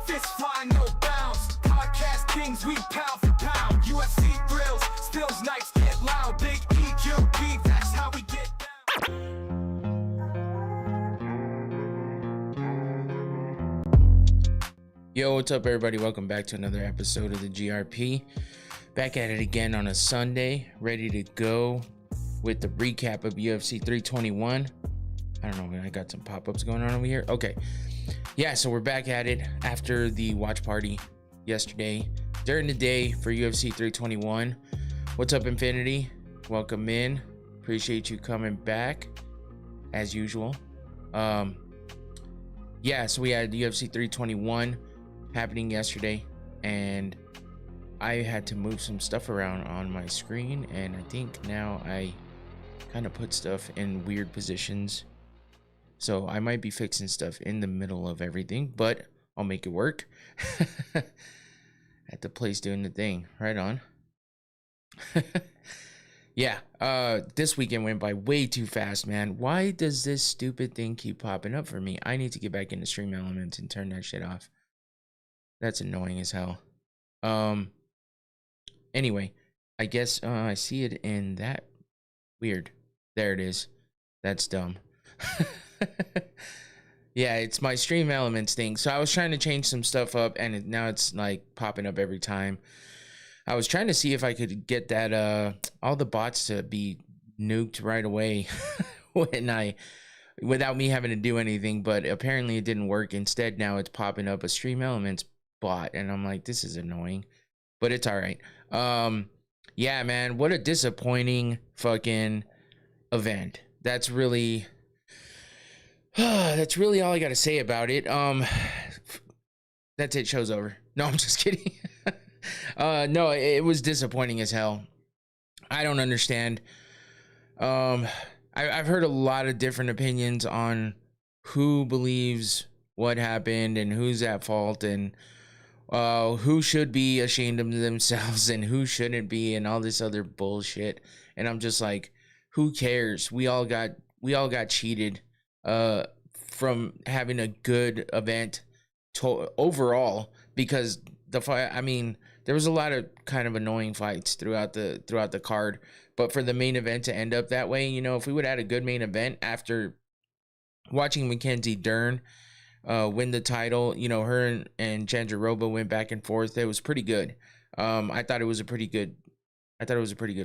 Fist flying, no bounds. Podcast kings, we pound for pound. UFC thrills, stills nights get loud. Big EQP, that's how we get down. Yo, what's up, everybody? Welcome back to another episode of the GRP. Back at it again on a Sunday, ready to go with the recap of UFC 321. I don't know, I got some pop-ups going on over here. Okay. Yeah, so we're back at it after the watch party yesterday during the day for UFC 321. What's up, Infinity? Welcome in. Appreciate you coming back as usual. Yeah, so we had UFC 321 happening yesterday, and I had to move some stuff around on my screen, and I think now I kind of put stuff in weird positions, so I might be fixing stuff in the middle of everything, but I'll make it work. At the place doing the thing. Right on. Yeah, this weekend went by way too fast, man. Why does this stupid thing keep popping up for me? I need to get back into Stream Elements and turn that shit off. That's annoying as hell. Anyway, I guess I see it in that. Weird. There it is. That's dumb. Yeah, it's my Stream Elements thing. So I was trying to change some stuff up, and now it's like popping up every time. I was trying to see if I could get that all the bots to be nuked right away without me having to do anything, but apparently it didn't work. Instead, now it's popping up a Stream Elements bot, and I'm like, this is annoying, but it's all right. Yeah, man, what a disappointing fucking event. That's really all I gotta say about it. That's it. Show's over. No, I'm just kidding. No, it was disappointing as hell. I don't understand. I've heard a lot of different opinions on who believes what happened and who's at fault, and who should be ashamed of themselves and who shouldn't be, and all this other bullshit. And I'm just like, who cares? We all got cheated from having a good event overall, because the fight, I mean, there was a lot of kind of annoying fights throughout the card, but for the main event to end up that way, you know, if we would have had a good main event after watching Mackenzie Dern win the title, you know, her and Jandiroba went back and forth. It was pretty good. I thought it was a pretty good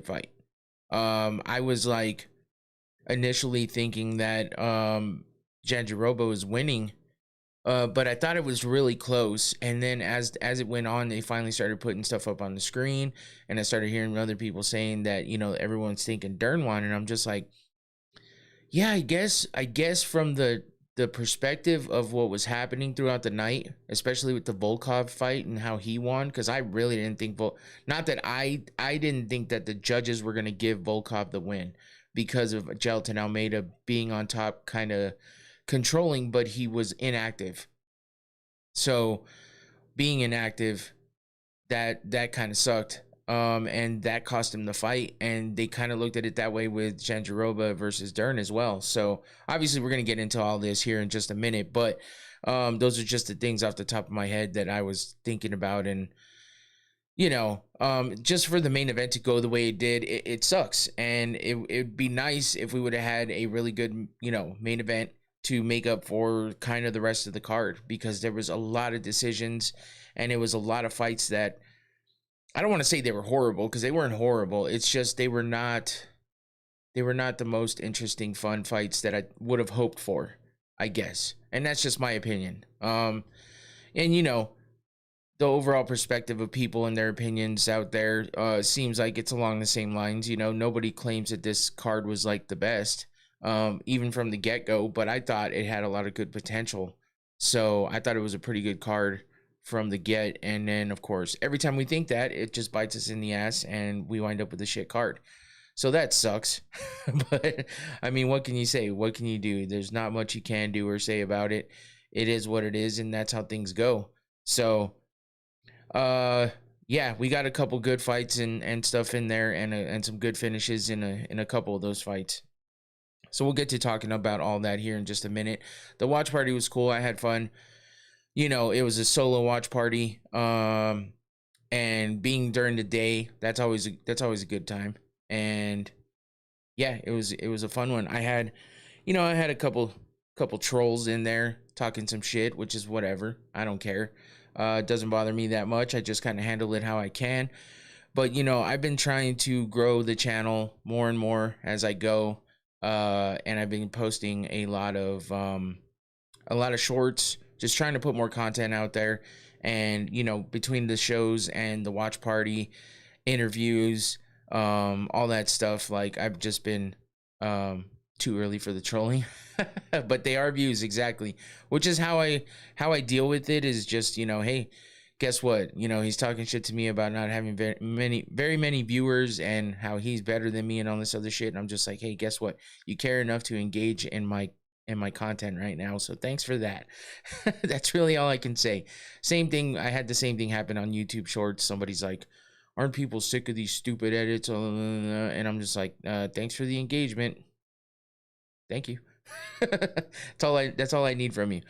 fight. I was like initially thinking that Jandiroba was winning, but I thought it was really close. And then as it went on, they finally started putting stuff up on the screen, and I started hearing other people saying that, you know, everyone's thinking Dern won, and I'm just like, yeah, I guess from the perspective of what was happening throughout the night, especially with the Volkov fight and how he won, because I really didn't think I didn't think that the judges were going to give Volkov the win because of Jailton Almeida being on top, kind of controlling, but he was inactive. So being inactive, that kind of sucked. And that cost him the fight, and they kind of looked at it that way with Jandiroba versus Dern as well. So obviously we're going to get into all this here in just a minute, but those are just the things off the top of my head that I was thinking about. And, you know, just for the main event to go the way it did, it sucks. And it'd be nice if we would have had a really good, you know, main event to make up for kind of the rest of the card, because there was a lot of decisions, and it was a lot of fights that, I don't want to say they were horrible, because they weren't horrible. It's just they were not the most interesting, fun fights that I would have hoped for, I guess. And that's just my opinion. And you know, the overall perspective of people and their opinions out there seems like it's along the same lines. You know, nobody claims that this card was like the best, even from the get-go, but I thought it had a lot of good potential. So I thought it was a pretty good card from the get. And then, of course, every time we think that, it just bites us in the ass and we wind up with a shit card. So that sucks. But I mean, what can you say? What can you do? There's not much you can do or say about it. It is what it is, and that's how things go. So yeah, we got a couple good fights and stuff in there, and some good finishes in a couple of those fights. So we'll get to talking about all that here in just a minute. The watch party was cool. I had fun. you know, it was a solo watch party. And being during the day, that's always a good time. And yeah, it was a fun one. I had, you know, I had a couple trolls in there talking some shit, which is whatever. I don't care. It doesn't bother me that much. I just kind of handle it how I can. But you know, I've been trying to grow the channel more and more as I go. And I've been posting a lot of shorts, just trying to put more content out there. And you know, between the shows and the watch party, interviews, all that stuff, like I've just been too early for the trolling. But they are views, exactly, which is how I deal with it, is just, you know, hey, guess what, you know, he's talking shit to me about not having very many viewers and how he's better than me and all this other shit, and I'm just like, hey, guess what, you care enough to engage in my content right now, so thanks for that. That's really all I can say. Same thing, I had the same thing happen on YouTube Shorts. Somebody's like, aren't people sick of these stupid edits? And I'm just like, thanks for the engagement. Thank you. That's all I need from you.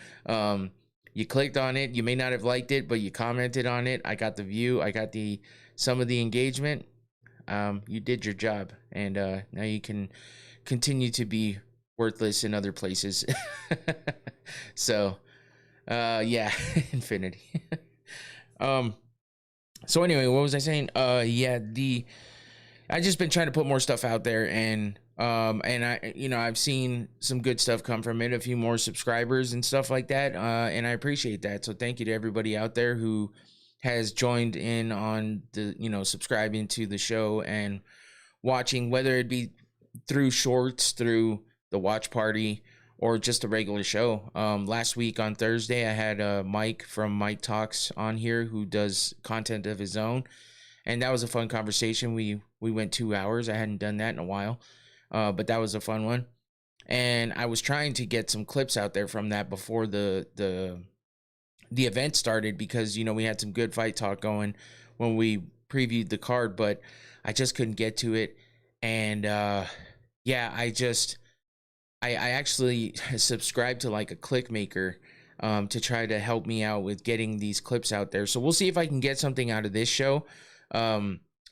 You clicked on it. You may not have liked it, but you commented on it. I got the view. I got some of the engagement. You did your job, and now you can continue to be worthless in other places. So, yeah, infinity. So anyway, what was I saying? Yeah, I just been trying to put more stuff out there, and I, you know, I've seen some good stuff come from it, a few more subscribers and stuff like that, and I appreciate that. So thank you to everybody out there who has joined in on the, you know, subscribing to the show and watching, whether it be through shorts, through the watch party, or just a regular show. Last week on Thursday, I had Mike from Mike Talks on here, who does content of his own, and that was a fun conversation. We went 2 hours. I hadn't done that in a while, but that was a fun one. And I was trying to get some clips out there from that before the event started, because, you know, we had some good fight talk going when we previewed the card, but I just couldn't get to it. And yeah, I actually subscribed to like a click maker to try to help me out with getting these clips out there. So we'll see if I can get something out of this show.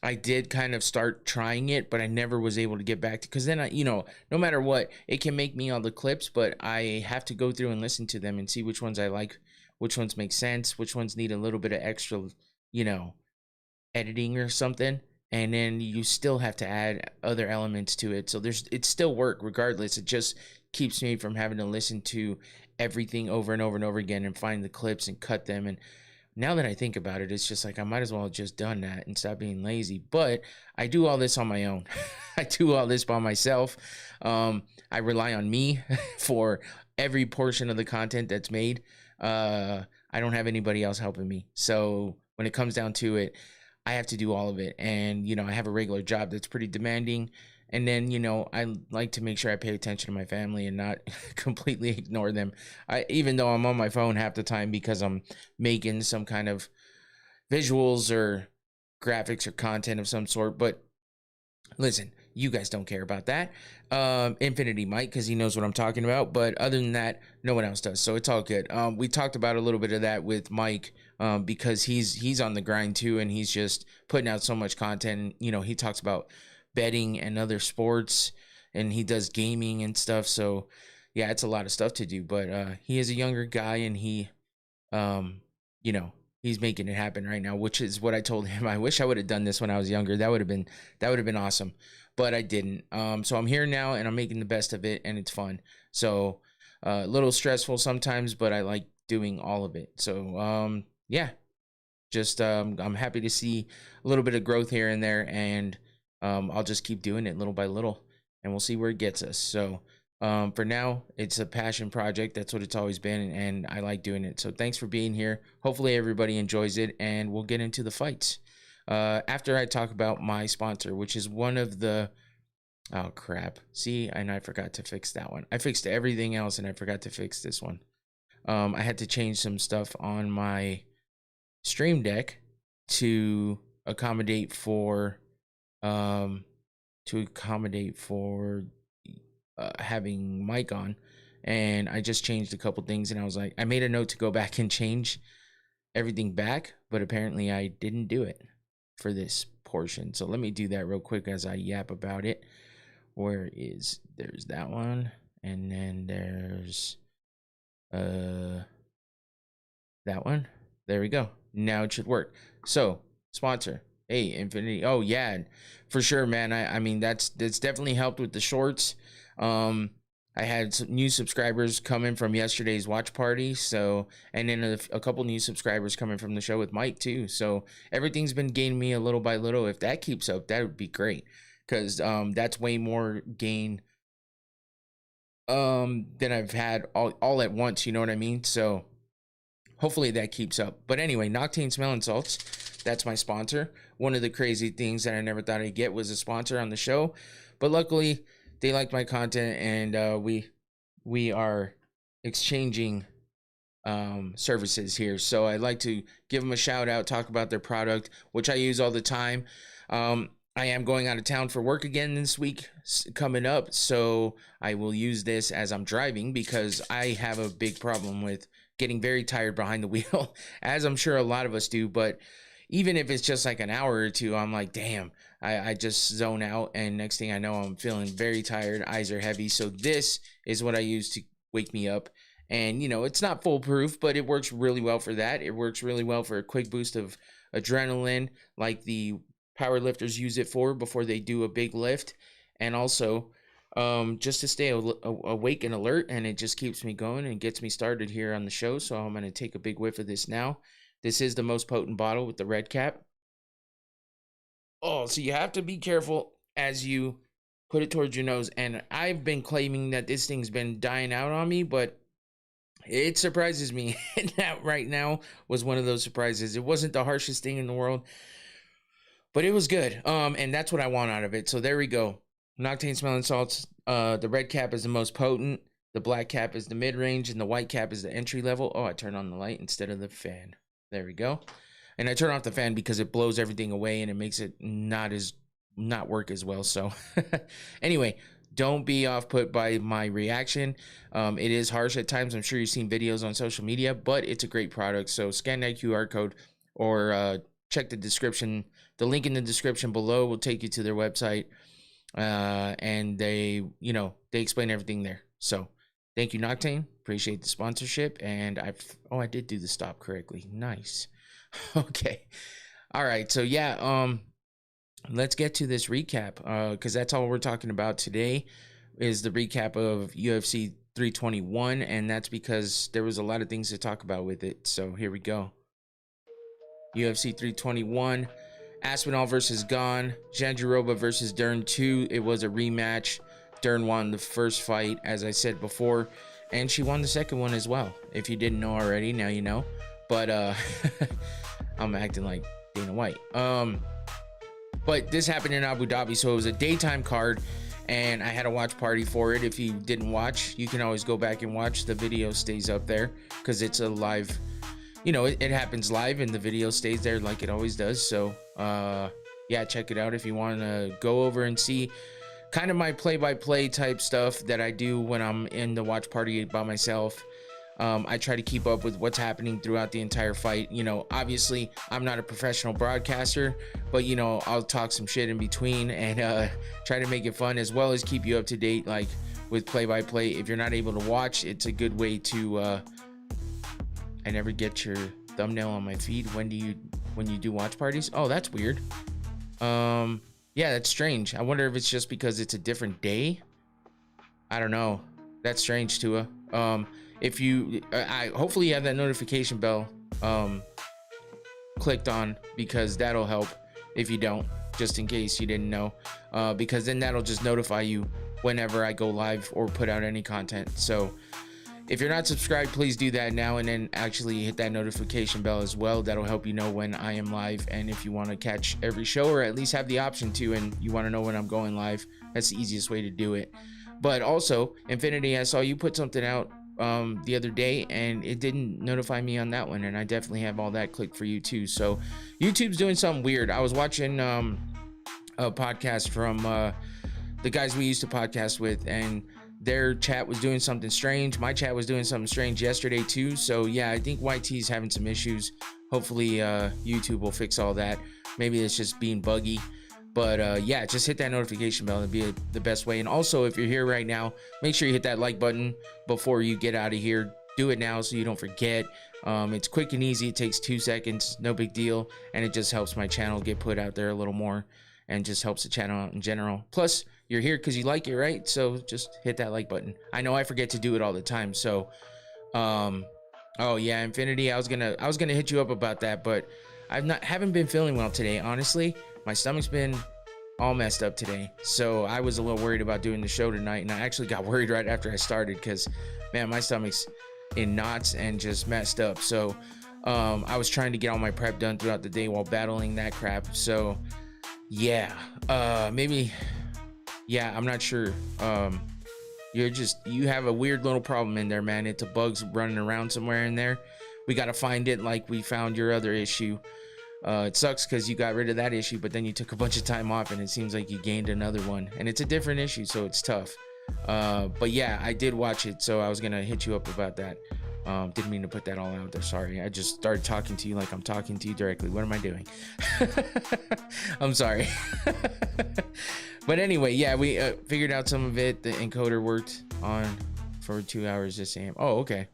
I did kind of start trying it, but I never was able to get back to, because then I, you know, no matter what, it can make me all the clips, but I have to go through and listen to them and see which ones I like, which ones make sense, which ones need a little bit of extra, you know, editing or something. And then you still have to add other elements to it. So it's still work regardless. It just keeps me from having to listen to everything over and over and over again and find the clips and cut them. And now that I think about it, it's just like I might as well have just done that and stop being lazy. But I do all this on my own. I do all this by myself. I rely on me for every portion of the content that's made. I don't have anybody else helping me. So when it comes down to it, I have to do all of it. And, you know, I have a regular job that's pretty demanding. And then, you know, I like to make sure I pay attention to my family and not completely ignore them. Even though I'm on my phone half the time because I'm making some kind of visuals or graphics or content of some sort. But listen, you guys don't care about that. Infinity might, because he knows what I'm talking about. But other than that, no one else does. So it's all good. We talked about a little bit of that with Mike, because he's on the grind too, and he's just putting out so much content. You know, he talks about betting and other sports, and he does gaming and stuff. So yeah, it's a lot of stuff to do. But he is a younger guy, and he, you know, he's making it happen right now, which is what I told him. I wish I would have done this when I was younger. That would have been awesome, but I didn't. So I'm here now, and I'm making the best of it, and it's fun. So a little stressful sometimes, but I like doing all of it. So yeah, just I'm happy to see a little bit of growth here and there, and I'll just keep doing it little by little, and we'll see where it gets us. So for now, it's a passion project. That's what it's always been, and I like doing it. So thanks for being here. Hopefully everybody enjoys it, and we'll get into the fights after I talk about my sponsor, which is one of the, oh crap, see, and I forgot to fix that one. I fixed everything else, and I forgot to fix this one. I had to change some stuff on my Stream Deck to accommodate for having Mike on, and I just changed a couple things, and I was like, I made a note to go back and change everything back, but apparently I didn't do it for this portion. So let me do that real quick as I yap about it. There's that one, and then there's that one. There we go. Now it should work. So sponsor, hey, Infinity. Oh yeah, for sure, man. I mean that's definitely helped with the shorts. I had some new subscribers coming from yesterday's watch party, so, and then a couple new subscribers coming from the show with Mike too. So everything's been gaining me a little by little. If that keeps up, that would be great, because that's way more gain than I've had all at once. You know what I mean? So hopefully that keeps up. But anyway, Noctane smelling salts, that's my sponsor. One of the crazy things that I never thought I'd get was a sponsor on the show, but luckily they like my content, and we are exchanging services here. So I'd like to give them a shout out, talk about their product, which I use all the time. I am going out of town for work again this week coming up, so I will use this as I'm driving, because I have a big problem with getting very tired behind the wheel, as I'm sure a lot of us do. But even if it's just like an hour or two, I'm like, damn, I just zone out, and next thing I know, I'm feeling very tired, eyes are heavy. So this is what I use to wake me up. And you know, it's not foolproof, but it works really well for that. It works really well for a quick boost of adrenaline, like the power lifters use it for before they do a big lift, and also just to stay awake and alert. And it just keeps me going and gets me started here on the show. So I'm going to take a big whiff of this now. This is the most potent bottle with the red cap. Oh, so you have to be careful as you put it towards your nose. And I've been claiming that this thing's been dying out on me, but it surprises me. And that right now was one of those surprises. It wasn't the harshest thing in the world, but it was good. And that's what I want out of it. So there we go. Noctane smelling salts. The red cap is the most potent. The black cap is the mid-range, and the white cap is the entry level. Oh, I turned on the light instead of the fan. There we go. And I turn off the fan because it blows everything away and it makes it not work as well. So anyway, don't be off put by my reaction. It is harsh at times. I'm sure you've seen videos on social media, but it's a great product. So scan that QR code, or check the description. The link in the description below will take you to their website. And they explain everything there. So thank you, Noctane. Appreciate the sponsorship. And I did do the stop correctly. Nice. Okay. All right. So yeah, let's get to this recap, because that's all we're talking about today is the recap of UFC 321, and that's because there was a lot of things to talk about with it. So here we go. UFC 321, Aspinall versus Gane, Jandiroba versus Dern 2. It was a rematch. Dern won the first fight, as I said before, and she won the second one as well. If you didn't know already, now you know. But I'm acting like Dana White. But this happened in Abu Dhabi, so it was a daytime card, and I had a watch party for it. If you didn't watch, you can always go back and watch. The video stays up there because it's a live, it happens live, and the video stays there like it always does. So yeah, check it out if you want to go over and see kind of my play-by-play type stuff that I do when I'm in the watch party by myself. I try to keep up with what's happening throughout the entire fight. Obviously I'm not a professional broadcaster, but I'll talk some shit in between and try to make it fun, as well as keep you up to date, like with play-by-play. If you're not able to watch, it's a good way to I never get your thumbnail on my feed when you do watch parties. Oh, that's weird. Yeah, that's strange. I wonder if it's just because it's a different day. I don't know. That's strange, Tua. If you hopefully you have that notification bell clicked on, because that'll help. If you don't, just in case you didn't know, because then that'll just notify you whenever I go live or put out any content. So if you're not subscribed, please do that now, and then actually hit that notification bell as well. That'll help you know when I am live. And if you want to catch every show, or at least have the option to, and you want to know when I'm going live, that's the easiest way to do it. But also, Infinity, I saw you put something out the other day, and it didn't notify me on that one, and I definitely have all that clicked for you too. So YouTube's doing something weird. I was watching a podcast from the guys we used to podcast with, and their chat was doing something strange. My chat was doing something strange yesterday too. So yeah, I think YT's having some issues. Hopefully YouTube will fix all that. Maybe it's just being buggy. But yeah, just hit that notification bell. It'd be the best way. And also, if you're here right now, make sure you hit that like button before you get out of here. Do it now so you don't forget. It's quick and easy. It takes 2 seconds, no big deal, and it just helps my channel get put out there a little more, and just helps the channel out in general. Plus, you're here because you like it, right? So just hit that like button. I know I forget to do it all the time. So oh yeah, Infinity, I was gonna hit you up about that, but haven't been feeling well today. Honestly, my stomach's been all messed up today, so I was a little worried about doing the show tonight, and I actually got worried right after I started because, man, my stomach's in knots and just messed up. So I was trying to get all my prep done throughout the day while battling that crap. So yeah, maybe, yeah, I'm not sure. You have a weird little problem in there, man. It's a bug's running around somewhere in there. We got to find it like we found your other issue. It sucks because you got rid of that issue, but then you took a bunch of time off and it seems like you gained another one, and it's a different issue, so it's tough. But yeah, I did watch it, so I was gonna hit you up about that. Didn't mean to put that all out there. Sorry, I just started talking to you like I'm talking to you directly. What am I doing? I'm sorry. But anyway, yeah, we figured out some of it. The encoder worked on for 2 hours this AM. Oh, okay.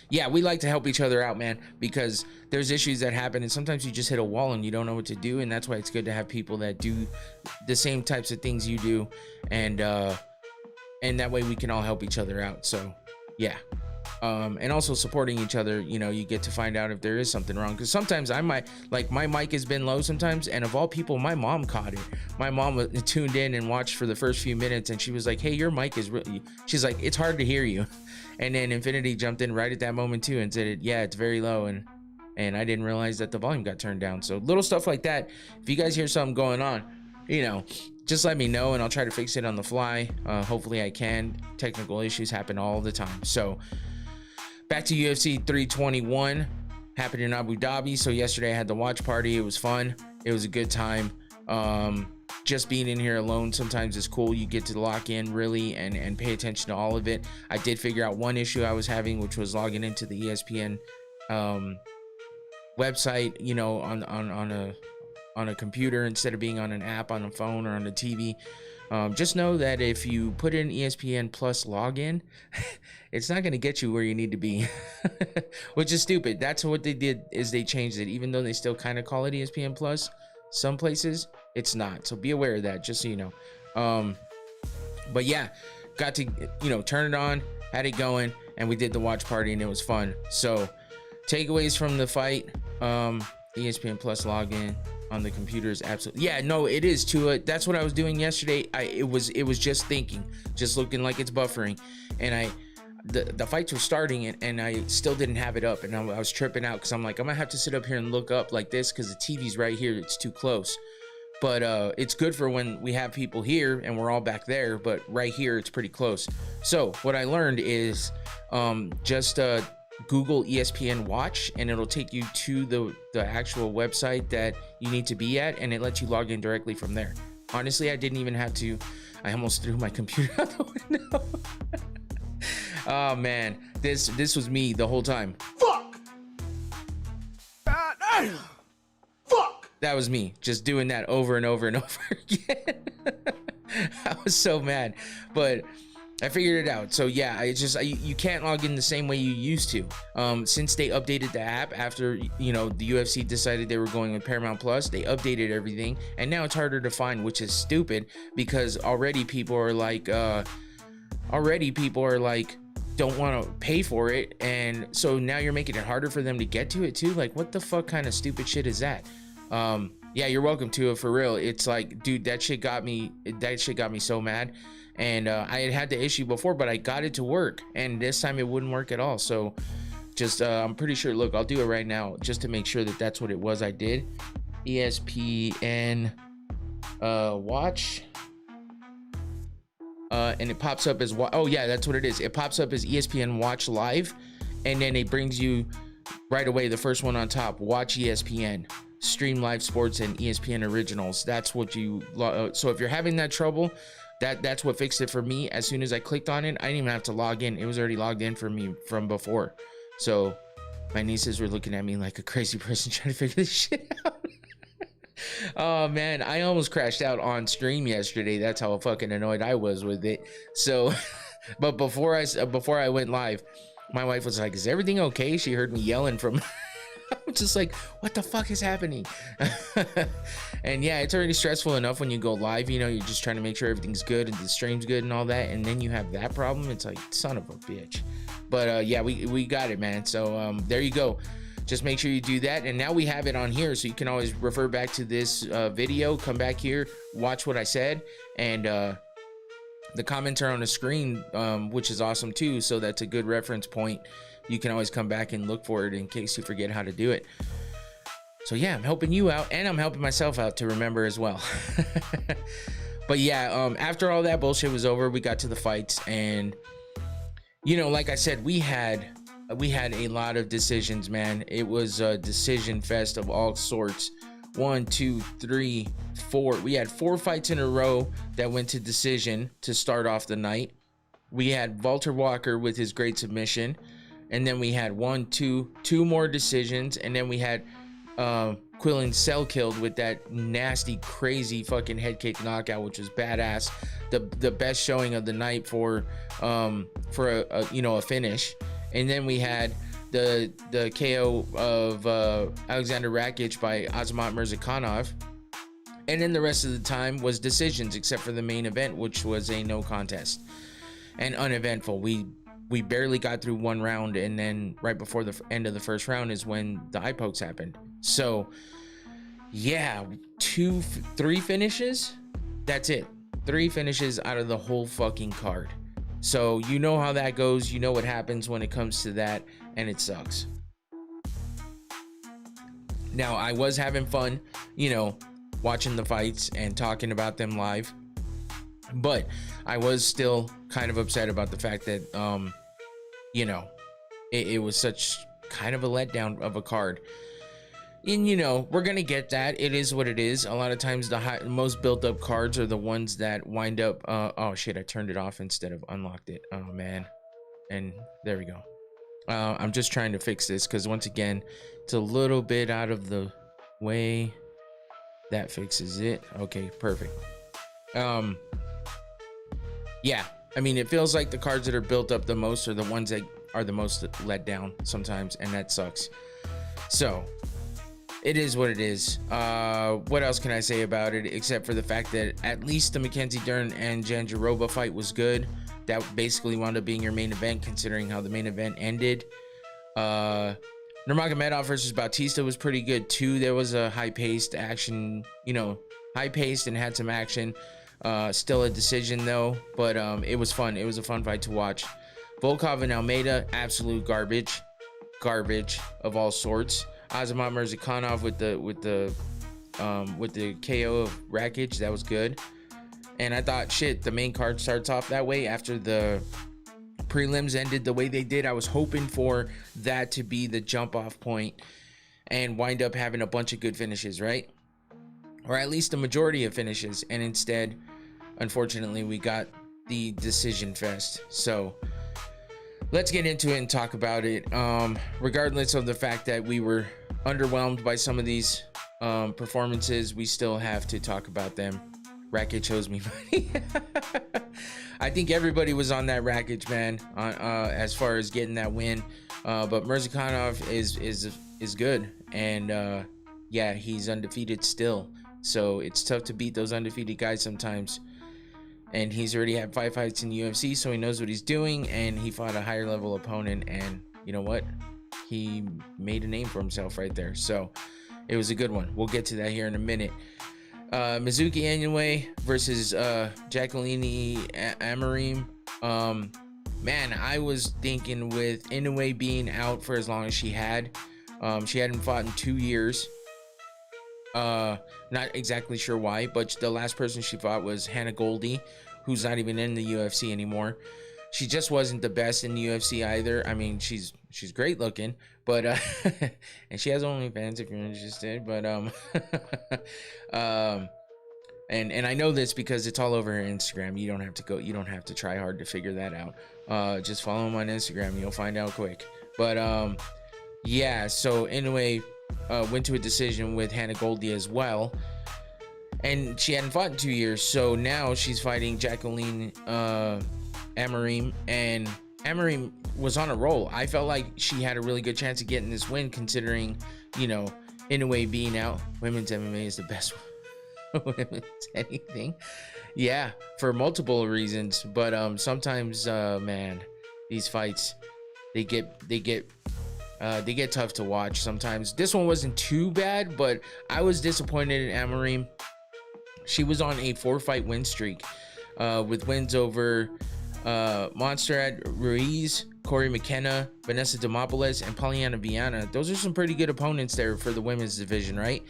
Yeah, we like to help each other out, man, because there's issues that happen and sometimes you just hit a wall and you don't know what to do, and that's why it's good to have people that do the same types of things you do, and that way we can all help each other out. So yeah, and also supporting each other, you know, you get to find out if there is something wrong, because sometimes I might, like, my mic has been low sometimes, and of all people, my mom caught it. My mom was tuned in and watched for the first few minutes, and she was like, hey, your mic is really, she's like, it's hard to hear you. And then Infinity jumped in right at that moment too and said, yeah, it's very low, and I didn't realize that the volume got turned down. So little stuff like that, if you guys hear something going on, you know, just let me know and I'll try to fix it on the fly. Hopefully I can. Technical issues happen all the time. So back to UFC 321, happened in Abu Dhabi. So yesterday I had the watch party. It was fun. It was a good time. Just being in here alone sometimes is cool. You get to lock in really and pay attention to all of it. I did figure out one issue I was having, which was logging into the ESPN website, you know, on a computer instead of being on an app on a phone or on the TV. Just know that if you put in ESPN Plus login, it's not going to get you where you need to be, which is stupid. That's what they did, is they changed it, even though they still kind of call it ESPN Plus. Some places it's not, so be aware of that, just so you know. But yeah, got to, you know, turn it on, had it going, and we did the watch party and it was fun. So takeaways from the fight, ESPN Plus login on the computer is absolutely, yeah, no, it is too. That's what I was doing yesterday. It was just thinking, just looking like it's buffering, and the fights were starting and I still didn't have it up, and I was tripping out because I'm like, I'm gonna have to sit up here and look up like this because the TV's right here, it's too close. But it's good for when we have people here and we're all back there, but right here it's pretty close. So what I learned is just Google ESPN Watch and it'll take you to the actual website that you need to be at, and it lets you log in directly from there. Honestly, I didn't even have to. I almost threw my computer out the window. Oh man, this was me the whole time. Fuck! Fuck! That was me, just doing that over and over and over again. I was so mad, but I figured it out. So yeah, you can't log in the same way you used to. Since they updated the app after, you know, the UFC decided they were going with Paramount Plus, they updated everything, and now it's harder to find, which is stupid because already people are like, don't want to pay for it, and so now you're making it harder for them to get to it too. Like, what the fuck kind of stupid shit is that? Yeah, you're welcome to it, for real. It's like, dude, that shit got me so mad. And I had the issue before, but I got it to work, and this time it wouldn't work at all. So just I'm pretty sure, look, I'll do it right now just to make sure that that's what it was I did. ESPN watch, and it pops up as, oh yeah, that's what it is. It pops up as ESPN Watch Live, and then it brings you right away the first one on top, Watch ESPN, stream live sports and ESPN originals. That's what you so if you're having that trouble, That's what fixed it for me. As soon as I clicked on it, I didn't even have to log in. It was already logged in for me from before. So my nieces were looking at me like a crazy person trying to figure this shit out. Oh man, I almost crashed out on stream yesterday. That's how fucking annoyed I was with it. So, but before I went live, my wife was like, "Is everything okay?" She heard me yelling from. I'm just like, what the fuck is happening? And yeah, it's already stressful enough when you go live. You know, you're just trying to make sure everything's good and the stream's good and all that, and then you have that problem. It's like, son of a bitch. But yeah, we got it, man. So there you go. Just make sure you do that. And now we have it on here, so you can always refer back to this video, come back here, watch what I said, and the comments are on the screen, which is awesome too. So that's a good reference point. You can always come back and look for it in case you forget how to do it. So yeah, I'm helping you out, and I'm helping myself out to remember as well. But yeah, after all that bullshit was over, we got to the fights, and you know, like I said, we had a lot of decisions, man. It was a decision fest of all sorts. 1, 2, 3, 4. We had 4 fights in a row that went to decision to start off the night. We had Walter Walker with his great submission, and then we had 2 more decisions, and then we had Quillen Cell killed with that nasty, crazy fucking head kick knockout, which was badass. The best showing of the night for a you know, a finish. And then we had the KO of Alexander Rakic by Azamat Mirzakhanov. And then the rest of the time was decisions, except for the main event, which was a no contest and uneventful. We barely got through one round, and then right before the end of the first round is when the eye pokes happened. So yeah, 3 finishes. That's it. 3 finishes out of the whole fucking card. So you know how that goes. You know what happens when it comes to that, and it sucks. Now, I was having fun, you know, watching the fights and talking about them live, but I was still kind of upset about the fact that you know, it was such kind of a letdown of a card. And you know, we're gonna get that. It is what it is. A lot of times the most built up cards are the ones that wind up oh shit, I turned it off instead of unlocked it. Oh man. And there we go. I'm just trying to fix this because once again, it's a little bit out of the way. That fixes it. Okay, perfect. Yeah, I mean, it feels like the cards that are built up the most are the ones that are the most let down sometimes, and that sucks. So it is what it is. What else can I say about it except for the fact that at least the Mackenzie Dern and Jandiroba fight was good. That basically wound up being your main event, considering how the main event ended. Nurmagomedov versus Bautista was pretty good too. There was a high-paced action, you know, high-paced and had some action. Still a decision though, but it was fun. It was a fun fight to watch. Volkov and Almeida, absolute garbage of all sorts. Azamat Mirzakhanov with the KO of Rakic, that was good. And I thought, shit, the main card starts off that way after the prelims ended the way they did. I was hoping for that to be the jump off point and wind up having a bunch of good finishes, right? Or at least a majority of finishes. And instead, unfortunately, we got the decision fest. So let's get into it and talk about it. Regardless of the fact that we were underwhelmed by some of these performances, we still have to talk about them. Rakic owes me money. I think everybody was on that Rakic, man, as far as getting that win. But Mirzakhanov is good, and yeah, he's undefeated still. So it's tough to beat those undefeated guys sometimes. And he's already had 5 fights in the UFC, so he knows what he's doing. And he fought a higher level opponent, and you know what? He made a name for himself right there. So it was a good one. We'll get to that here in a minute. Mizuki Inoue versus Jacqueline Amorim. Man, I was thinking with Inoue being out for as long as she hadn't fought in 2 years. Not exactly sure why, but the last person she fought was Hannah Goldie, who's not even in the UFC anymore. She just wasn't the best in the UFC either. I mean, she's great looking, but and she has OnlyFans if you're interested. But And I know this because it's all over her Instagram. You don't have to try hard to figure that out. Just follow him on Instagram, you'll find out quick. But yeah, so anyway, went to a decision with Hannah Goldie as well, and she hadn't fought in 2 years, so now she's fighting Jacqueline Amorim, and Amorim was on a roll. I felt like she had a really good chance of getting this win, considering, you know, Inoue being out. Women's MMA is the best women's anything. Yeah, for multiple reasons, but sometimes man, these fights, they get tough to watch sometimes. This one wasn't too bad, but I was disappointed in Amorim. She was on a 4-fight win streak, with wins over Montserrat Ruiz, Corey McKenna, Vanessa Demopoulos, and Polyana Viana. Those are some pretty good opponents there for the women's division, right?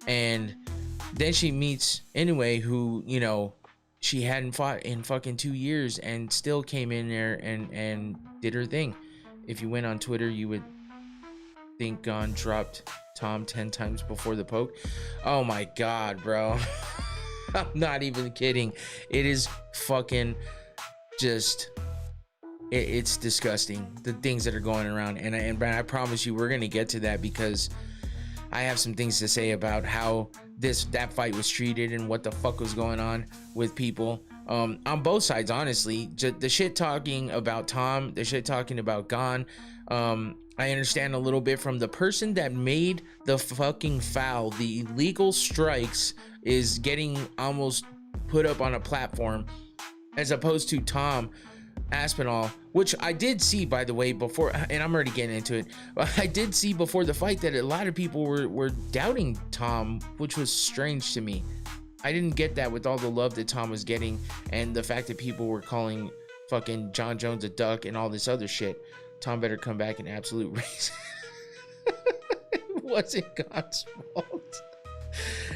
And then she meets Inoue, who, you know, she hadn't fought in fucking 2 years and still came in there and did her thing. If you went on Twitter, you would think Gane dropped Tom 10 times before the poke. Oh my God, bro. I'm not even kidding. It is fucking just, it's disgusting, the things that are going around. And I promise you, we're going to get to that, because I have some things to say about how that fight was treated and what the fuck was going on with people on both sides, honestly. Just the shit talking about Tom, the shit talking about Gane. I understand a little bit from the person that made the fucking foul. The illegal strikes is getting almost put up on a platform, as opposed to Tom Aspinall, which I did see, by the way, before, and I'm already getting into it. I did see before the fight that a lot of people were doubting Tom, which was strange to me. I didn't get that with all the love that Tom was getting, and the fact that people were calling fucking John Jones a duck and all this other shit. Tom better come back in absolute race. It wasn't Gane's fault.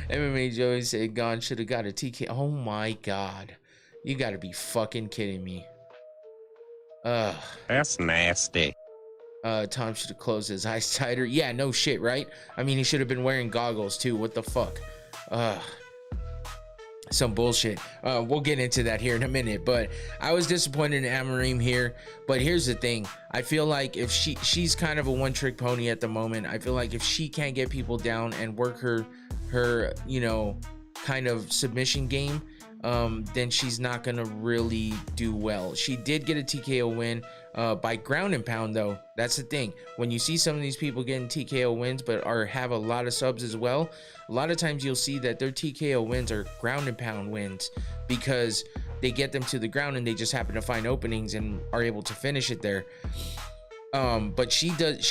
MMA Joey said Gane should have got a TK. Oh my God. You gotta be fucking kidding me. That's nasty. Tom should have closed his eyes tighter. Yeah, no shit, right? I mean, he should have been wearing goggles too. What the fuck? Some bullshit. We'll get into that here in a minute, but I was disappointed in Amorim here. But here's the thing. I feel like if she's kind of a one-trick pony at the moment. I feel like if she can't get people down and work her you know, kind of submission game, then she's not gonna really do well. She did get a TKO win by ground and pound, though. That's the thing. When you see some of these people getting TKO wins but have a lot of subs as well, a lot of times you'll see that their TKO wins are ground and pound wins, because they get them to the ground and they just happen to find openings and are able to finish it there. But she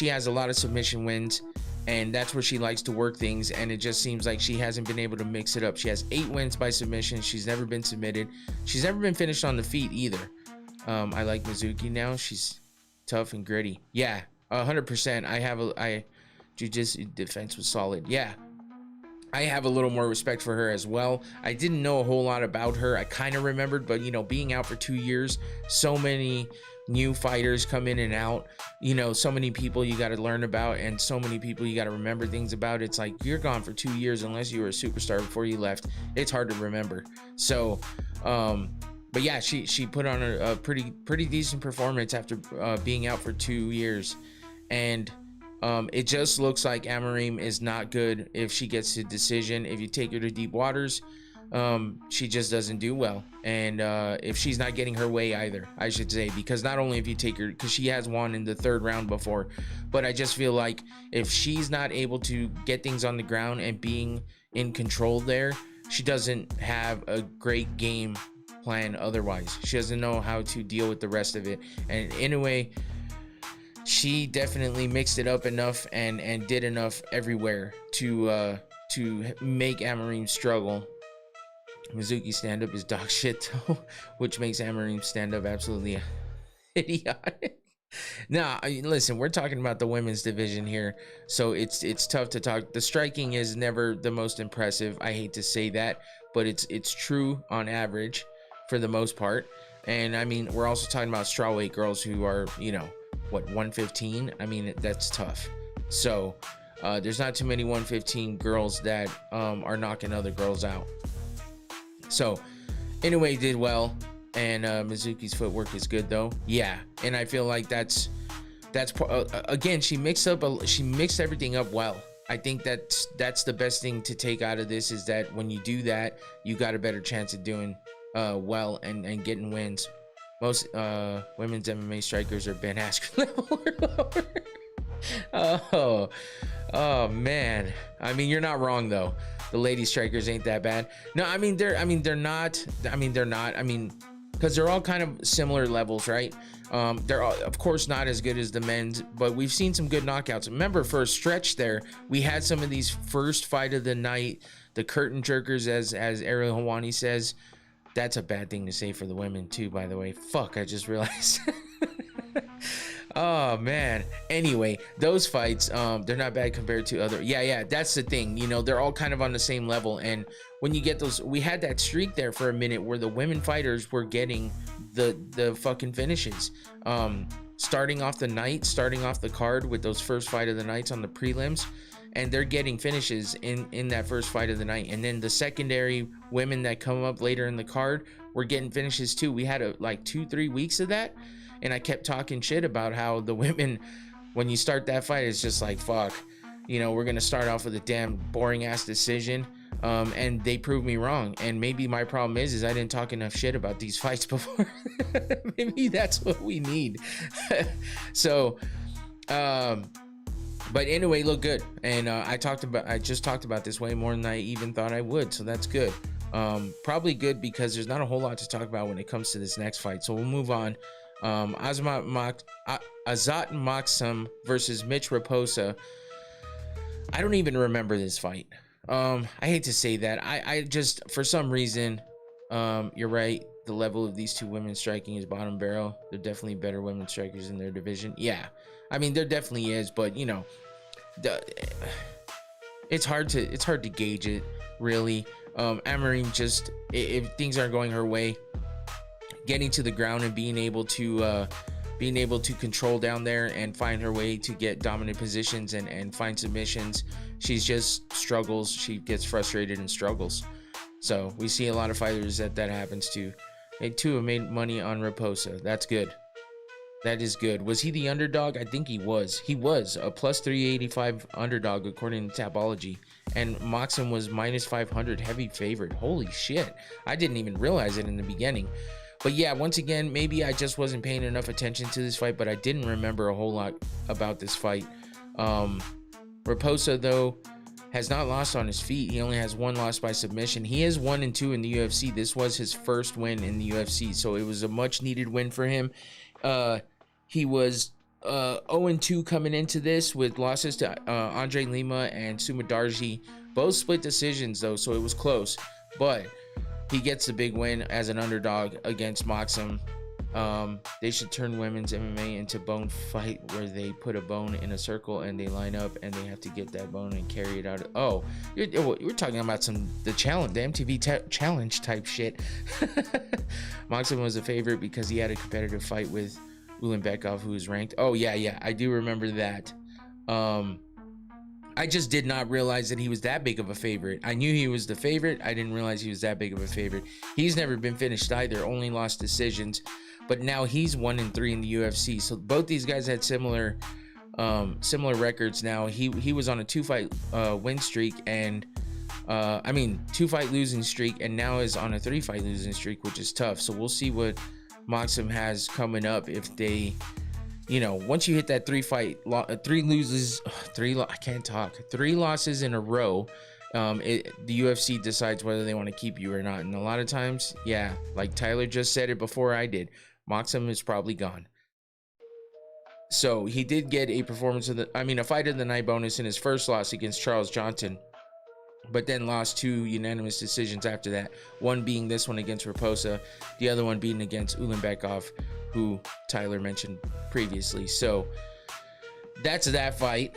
has a lot of submission wins, and that's where she likes to work things, and it just seems like she hasn't been able to mix it up. She has 8 wins by submission. She's never been submitted. She's never been finished on the feet either. I like Mizuki now. She's tough and gritty. Yeah, 100%. Jiu-Jitsu defense was solid. Yeah, I have a little more respect for her as well. I didn't know a whole lot about her. I kind of remembered, but, you know, being out for 2 years, so many new fighters come in and out, you know, so many people you got to learn about, and so many people you got to remember things about. It's like, you're gone for 2 years, unless you were a superstar before you left. It's hard to remember. So but yeah, she put on a pretty decent performance after being out for 2 years, and it just looks like Amorim is not good if she gets to decision. If you take her to deep waters, she just doesn't do well. And if she's not getting her way either, I should say, because not only if you take her, because she has won in the 3rd round before, but I just feel like if she's not able to get things on the ground and being in control there, she doesn't have a great game plan otherwise. She doesn't know how to deal with the rest of it. And in a way, she definitely mixed it up enough and did enough everywhere to make Amorim struggle. Mizuki stand-up is dog shit though, which makes Amorim stand-up absolutely idiotic. Now, listen, we're talking about the women's division here, so it's tough to talk. The striking is never the most impressive. I hate to say that, but it's true on average for the most part. And I mean, we're also talking about strawweight girls who are, you know, what, 115? I mean, that's tough. So there's not too many 115 girls that are knocking other girls out. So anyway, did well, and Mizuki's footwork is good though. Yeah, and I feel like that's again, she mixed everything up well. I think that's the best thing to take out of this, is that when you do that, you got a better chance of doing well and getting wins. Most women's MMA strikers are Ben Askren level or lower. Oh man. I mean, you're not wrong though. The lady strikers ain't that bad. No, they're not. Because they're all kind of similar levels, right? They're all, of course, not as good as the men's, but we've seen some good knockouts. Remember, for a stretch there, we had some of these first fight of the night, the curtain jerkers, as Ariel Helwani says. That's a bad thing to say for the women too, by the way. Fuck, I just realized. Oh man. Anyway, those fights, they're not bad compared to other. Yeah, that's the thing. You know, they're all kind of on the same level. And when you get those, we had that streak there for a minute where the women fighters were getting the fucking finishes. Starting off the card with those first fight of the nights on the prelims, and they're getting finishes in that first fight of the night. And then the secondary women that come up later in the card were getting finishes too. We had like 2-3 weeks of that. And I kept talking shit about how the women, when you start that fight, it's just like, fuck, you know, we're going to start off with a damn boring ass decision. And they proved me wrong. And maybe my problem is I didn't talk enough shit about these fights before. Maybe that's what we need. So, but anyway, look good. And I just talked about this way more than I even thought I would. So that's good. Probably good because there's not a whole lot to talk about when it comes to this next fight. So we'll move on. Azat Maksum versus Mitch Raposa. I don't even remember this fight. I hate to say that. I just, for some reason, you're right. The level of these two women striking is bottom barrel. They're definitely better women strikers in their division. Yeah, I mean, there definitely is, but you know, it's hard to gauge it really. Amarine just, if things aren't going her way, getting to the ground and being able to control down there and find her way to get dominant positions and find submissions, she's just struggles. She gets frustrated and struggles. So we see a lot of fighters that happens to. They too have made money on Raposa. That's good. That is good. Was he the underdog? I think he was. He was a plus 385 underdog according to Tapology. And Moxon was minus 500 heavy favorite. Holy shit. I didn't even realize it in the beginning. But yeah, once again, maybe I just wasn't paying enough attention to this fight, but I didn't remember a whole lot about this fight. Raposa, though, has not lost on his feet. He only has one loss by submission. He is 1-2 in the UFC. This was his first win in the UFC, so it was a much needed win for him. He was 0-2 coming into this with losses to Andre Lima and Sumadarji. Both split decisions, though, so it was close. But he gets the big win as an underdog against Moxum. They should turn women's MMA into bone fight, where they put a bone in a circle and they line up and they have to get that bone and carry it out. Oh, you're talking about the MTV challenge type shit. Moxum was a favorite because he had a competitive fight with Ulanbekov, who is ranked. Oh yeah, I do remember that. I just did not realize that he was that big of a favorite. I knew he was the favorite. I didn't realize he was that big of a favorite. He's never been finished either, only lost decisions. But now he's 1-3 in the UFC. So both these guys had similar records. Now he was on a 2-fight win streak and 2-fight losing streak, and now is on a 3-fight losing streak, which is tough. So we'll see what Moxum has coming up if they, you know, once you hit that 3 losses in a row, the UFC decides whether they want to keep you or not. And a lot of times, yeah, like Tyler just said it before I did, Moxum is probably gone. So he did get a fight of the night bonus in his first loss against Charles Johnson, but then lost 2 unanimous decisions after that. One being this one against Raposa, the other one being against Ulanbekov, who Tyler mentioned previously. So that's that fight,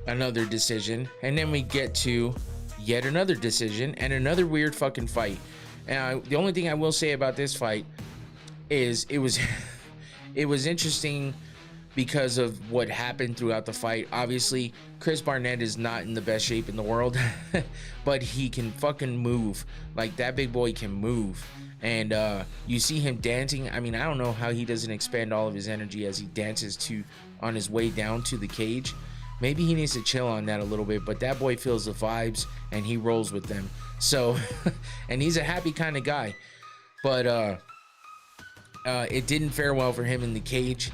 another decision. And then we get to yet another decision and another weird fucking fight. And the only thing I will say about this fight is it was interesting because of what happened throughout the fight. Obviously, Chris Barnett is not in the best shape in the world, but he can fucking move. Like, that big boy can move. And you see him dancing. I mean, I don't know how he doesn't expend all of his energy as he dances on his way down to the cage. Maybe he needs to chill on that a little bit, but that boy feels the vibes and he rolls with them. So, and he's a happy kind of guy. But it didn't fare well for him in the cage.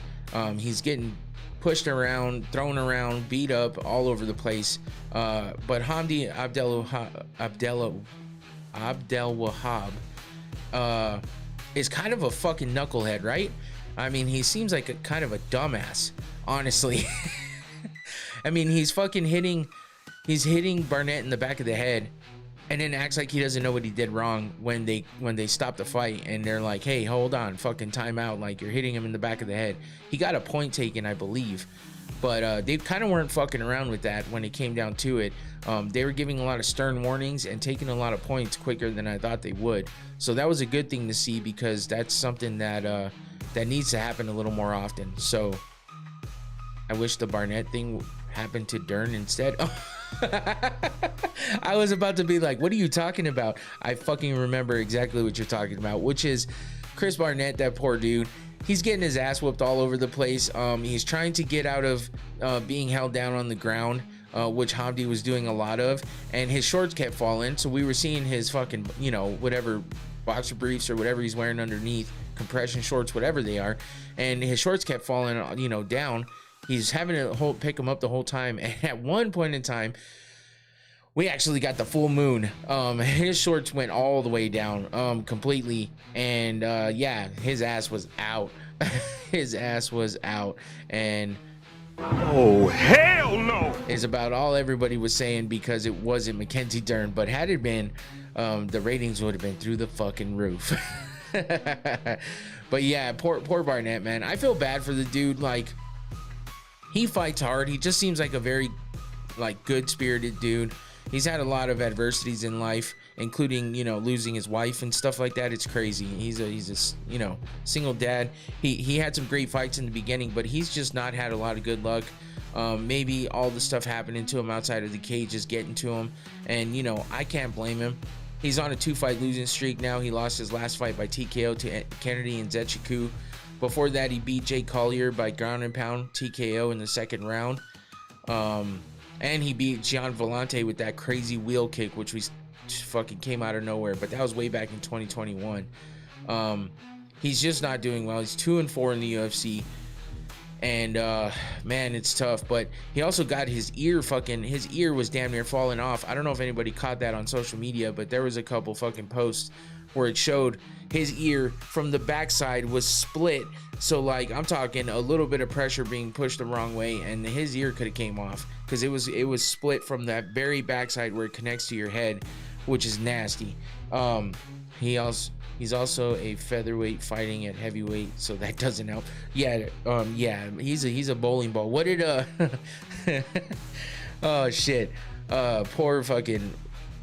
He's getting pushed around, thrown around, beat up all over the place. But Hamdi Abdelwahab is kind of a fucking knucklehead, right? I mean, he seems like a kind of a dumbass, honestly. I mean, he's hitting Barnett in the back of the head, and then acts like he doesn't know what he did wrong when they stop the fight and they're like, hey, hold on, fucking time out, like, you're hitting him in the back of the head. He got a point taken, I believe, but they kind of weren't fucking around with that when it came down to it. They were giving a lot of stern warnings and taking a lot of points quicker than I thought they would. So that was a good thing to see, because that's something that needs to happen a little more often. So I wish the Barnett thing happened to Dern instead. I was about to be like, what are you talking about? I fucking remember exactly what you're talking about, which is Chris Barnett, that poor dude. He's getting his ass whooped all over the place. He's trying to get out of being held down on the ground, which Hamdi was doing a lot of, and his shorts kept falling. So we were seeing his fucking, whatever boxer briefs or whatever he's wearing underneath, compression shorts, whatever they are, and his shorts kept falling, down. He's having to pick him up the whole time. And at one point in time, we actually got the full moon. His shorts went all the way down, completely. And yeah, his ass was out. His ass was out. And oh, hell no! is about all everybody was saying, because it wasn't Mackenzie Dern. But had it been, the ratings would have been through the fucking roof. But yeah, poor Barnett, man. I feel bad for the dude. Like, he fights hard. He just seems like a very, good-spirited dude. He's had a lot of adversities in life, including, losing his wife and stuff like that. It's crazy. He's a single dad. He had some great fights in the beginning, but he's just not had a lot of good luck. Maybe all the stuff happening to him outside of the cage is getting to him, and I can't blame him. He's on a 2-fight losing streak now. He lost his last fight by TKO to Kennedy and Zetchiku. Before that, he beat Jake Collier by ground and pound TKO in the second round. And he beat Gian Vellante with that crazy wheel kick, which fucking came out of nowhere. But that was way back in 2021. He's just not doing well. He's 2-4 in the UFC. And man, it's tough. But he also got his ear was damn near falling off. I don't know if anybody caught that on social media, but there was a couple fucking posts where it showed his ear from the backside was split. So I'm talking a little bit of pressure being pushed the wrong way, and his ear could have came off, because it was split from that very backside where it connects to your head, which is nasty. He's also a featherweight fighting at heavyweight, so that doesn't help. Yeah, he's a bowling ball. What did oh shit, poor fucking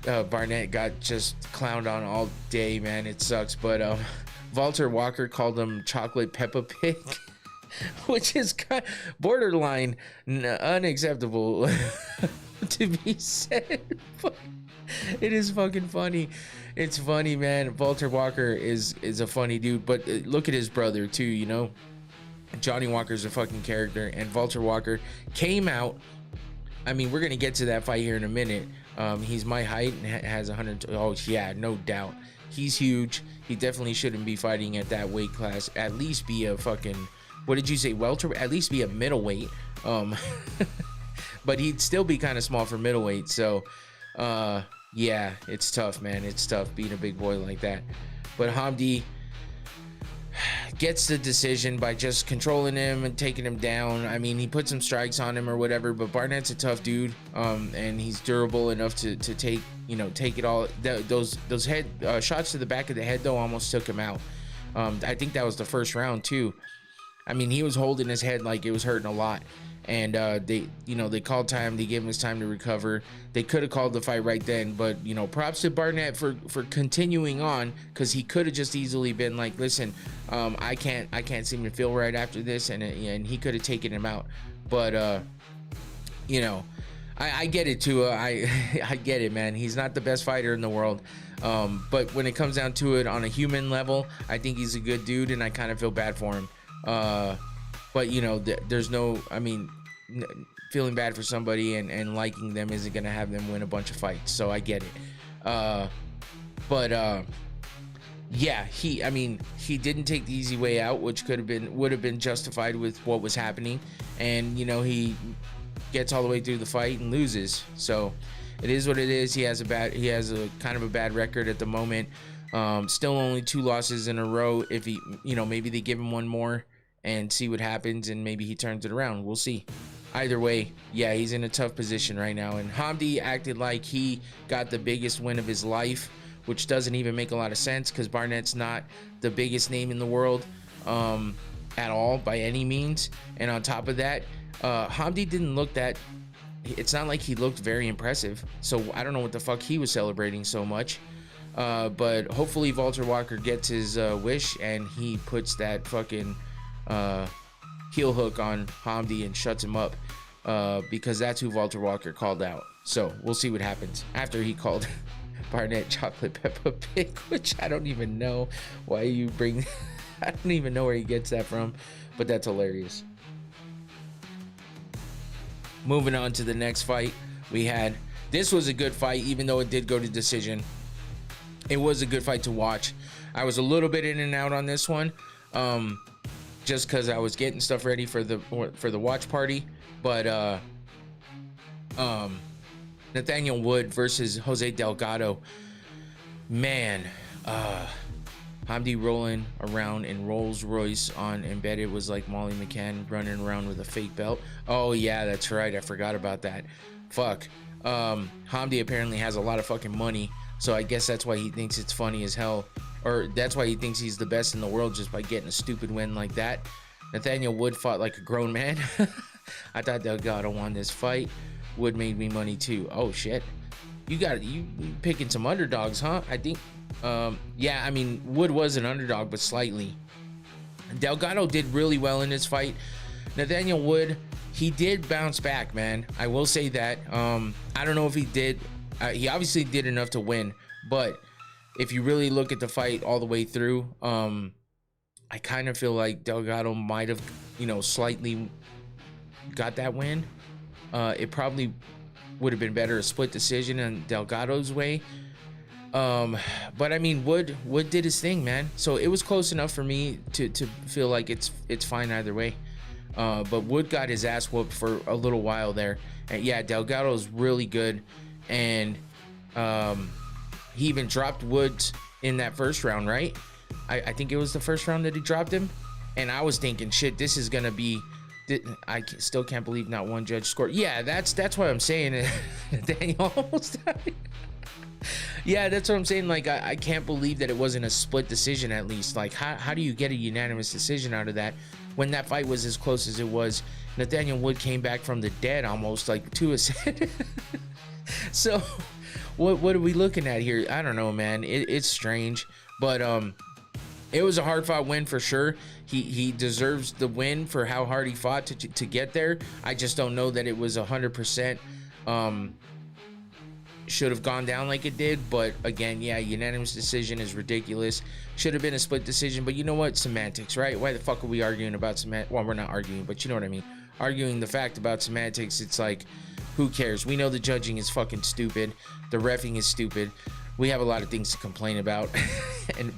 Barnett got just clowned on all day, man. It sucks. But Walter Walker called him chocolate Peppa Pig, which is kind of borderline unacceptable to be said. But it is fucking funny. It's funny, man. Walter Walker is a funny dude, but look at his brother too. Johnny Walker's a fucking character, and Walter Walker came out. I mean, we're gonna get to that fight here in a minute. He's my height and has 100. Oh yeah, no doubt. He's huge. He definitely shouldn't be fighting at that weight class. At least be a fucking, what did you say, welter? At least be a middleweight. But he'd still be kind of small for middleweight. So, yeah, it's tough, man. It's tough being a big boy like that. But Hamdi gets the decision by just controlling him and taking him down. I mean, he put some strikes on him or whatever, but Barnett's a tough dude, and he's durable enough to take it all. Those head shots to the back of the head though almost took him out. I think that was the first round too. I mean, he was holding his head like it was hurting a lot. And they called time. They gave him his time to recover. They could have called the fight right then, but props to Barnett for continuing on, because he could have just easily been like, listen, I can't seem to feel right after this, and he could have taken him out. But I get it too. I get it, man. He's not the best fighter in the world, but when it comes down to it, on a human level, I think he's a good dude, and I kind of feel bad for him. But there's no, feeling bad for somebody and liking them isn't gonna have them win a bunch of fights. So I get it. Yeah, he didn't take the easy way out, which would have been justified with what was happening. And he gets all the way through the fight and loses. So it is what it is. He has a kind of a bad record at the moment. Still only 2 losses in a row. If he, maybe they give him one more and see what happens, and maybe he turns it around. We'll see. Either way, yeah, he's in a tough position right now. And Hamdi acted like he got the biggest win of his life, which doesn't even make a lot of sense, because Barnett's not the biggest name in the world at all by any means. And on top of that, Hamdi didn't look that. It's not like he looked very impressive. So I don't know what the fuck he was celebrating so much. But hopefully Walter Walker gets his wish, and he puts that fucking heel hook on Hamdi and shuts him up, because that's who Walter Walker called out. So we'll see what happens after he called Barnett chocolate Peppa Pig, which I don't even know why you bring. I don't even know where he gets that from, but that's hilarious. Moving on to the next fight, this was a good fight, even though it did go to decision. It was a good fight to watch. I was a little bit in and out on this one, just because I was getting stuff ready for the watch party. But Nathaniel Wood versus Jose Delgado, man, Hamdi rolling around in Rolls Royce on Embedded was like Molly McCann running around with a fake belt. Oh yeah, that's right, I forgot about that. Fuck. Hamdi apparently has a lot of fucking money, so I guess that's why he thinks it's funny as hell, or that's why he thinks he's the best in the world, just by getting a stupid win like that. Nathaniel Wood fought like a grown man. I thought Delgado won this fight. Wood made me money too. Oh shit, you picking some underdogs, huh? I think yeah, Wood was an underdog, but slightly. Delgado did really well in this fight. Nathaniel Wood, he did bounce back, man. I will say that. I don't know if he did. He obviously did enough to win, but if you really look at the fight all the way through, I kind of feel like Delgado might have, slightly got that win. It probably would have been better a split decision in Delgado's way. But Wood did his thing, man. So it was close enough for me to feel like it's fine either way. But Wood got his ass whooped for a little while there. And yeah, Delgado's really good. And he even dropped Woods in that first round, right? I think it was the first round that he dropped him. And I was thinking, shit, this is gonna be. Still can't believe not one judge scored. Yeah, that's what I'm saying. Daniel almost died. Yeah, that's what I'm saying. Like, I can't believe that it wasn't a split decision at least. Like, how do you get a unanimous decision out of that when that fight was as close as it was? Nathaniel Wood came back from the dead almost, like, to a set. So, what are we looking at here? I don't know, man. It's strange, but it was a hard fought win for sure. He deserves the win for how hard he fought to get there. I just don't know that it was 100%. Should have gone down like it did, but again, yeah, unanimous decision is ridiculous. Should have been a split decision, but you know what? Semantics, right? Why the fuck are we arguing about semantics? Well, we're not arguing, but you know what I mean. Arguing the fact about semantics, it's like, who cares? We know the judging is fucking stupid. The reffing is stupid. We have a lot of things to complain about,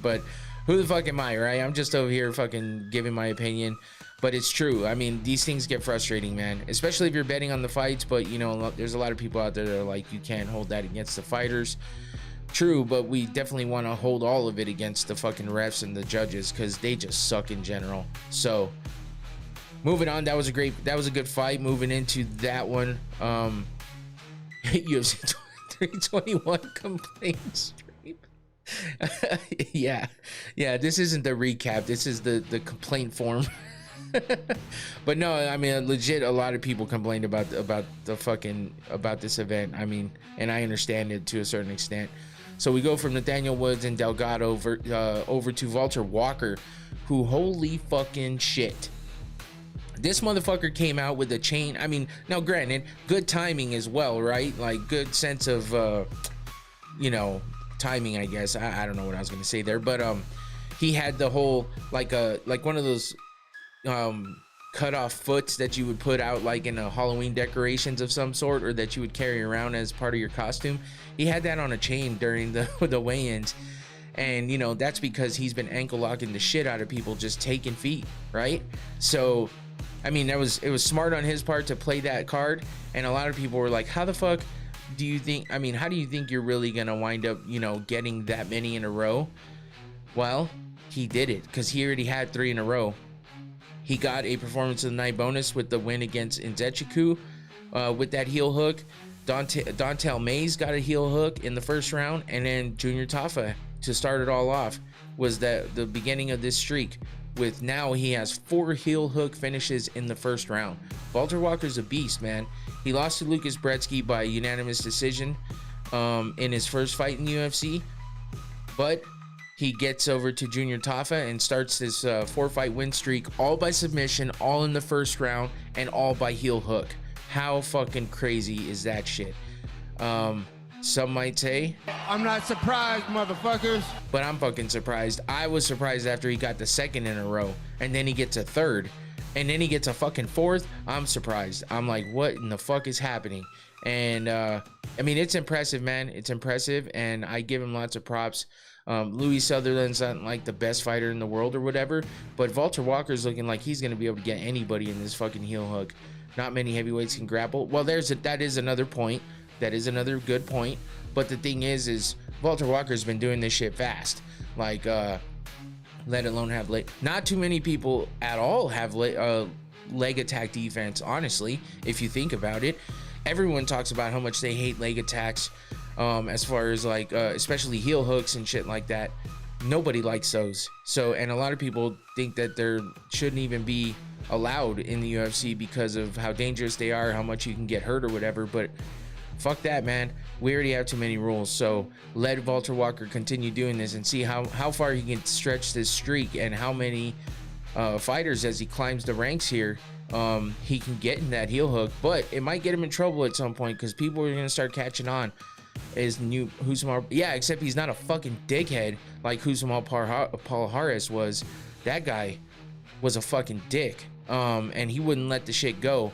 but who the fuck am I, right? I'm just over here fucking giving my opinion. But it's true. These things get frustrating, man. Especially if you're betting on the fights. But, there's a lot of people out there that are like, you can't hold that against the fighters. True, but we definitely want to hold all of it against the fucking refs and the judges, because they just suck in general. So, moving on. That was a good fight. Moving into that one. UFC 321 complaints. Yeah, this isn't the recap. This is the complaint form. But no, I mean, legit, a lot of people complained about this event. I mean, and I understand it to a certain extent. So we go from Nathaniel Woods and Delgado over to Walter Walker, who, holy fucking shit. This motherfucker came out with a chain. I mean, now granted, good timing as well, right? Like, good sense of, timing, I guess. I don't know what I was going to say there, but he had the whole, like one of those cut off foots that you would put out like in a Halloween decorations of some sort, or that you would carry around as part of your costume. He had that on a chain during the weigh-ins. And, that's because he's been ankle locking the shit out of people just taking feet, right? So, I mean, it was smart on his part to play that card. And a lot of people were like, how the fuck do you think, how do you think you're really going to wind up, getting that many in a row? Well, he did it because he already had 3 in a row. He got a performance of the night bonus with the win against Nzechukwu with that heel hook. Dontel Mays got a heel hook in the first round, and then Junior Tafa to start it all off was the beginning of this streak. With now he has 4 heel hook finishes in the first round. Walter Walker's a beast, man. He lost to Lucas Brzeski by unanimous decision in his first fight in the UFC, but he gets over to Junior Tafa and starts this 4-fight win streak, all by submission, all in the first round, and all by heel hook. How fucking crazy is that shit? Some might say, I'm not surprised, motherfuckers. But I'm fucking surprised. I was surprised after he got the 2nd in a row, and then he gets a 3rd, and then he gets a fucking 4th. I'm surprised. I'm like, what in the fuck is happening? And it's impressive, man. It's impressive, and I give him lots of props. Louis Sutherland's not like the best fighter in the world or whatever, but Walter Walker's looking like he's gonna be able to get anybody in this fucking heel hook. Not many heavyweights can grapple. Well, that is another point. That is another good point. But the thing is Walter Walker's been doing this shit fast. Like, let alone have not too many people at all have leg attack defense, honestly, if you think about it. Everyone talks about how much they hate leg attacks, as far as like, especially heel hooks and shit like that. Nobody likes those. So, and a lot of people think that there shouldn't even be allowed in the UFC because of how dangerous they are, how much you can get hurt or whatever. But fuck that, man. We already have too many rules. So let Walter Walker continue doing this and see how far he can stretch this streak, and how many fighters as he climbs the ranks here he can get in that heel hook. But it might get him in trouble at some point, because people are going to start catching on. Is new Husmar, yeah, except he's not a fucking dickhead like Husmar Palhares was. That guy was a fucking dick, and he wouldn't let the shit go.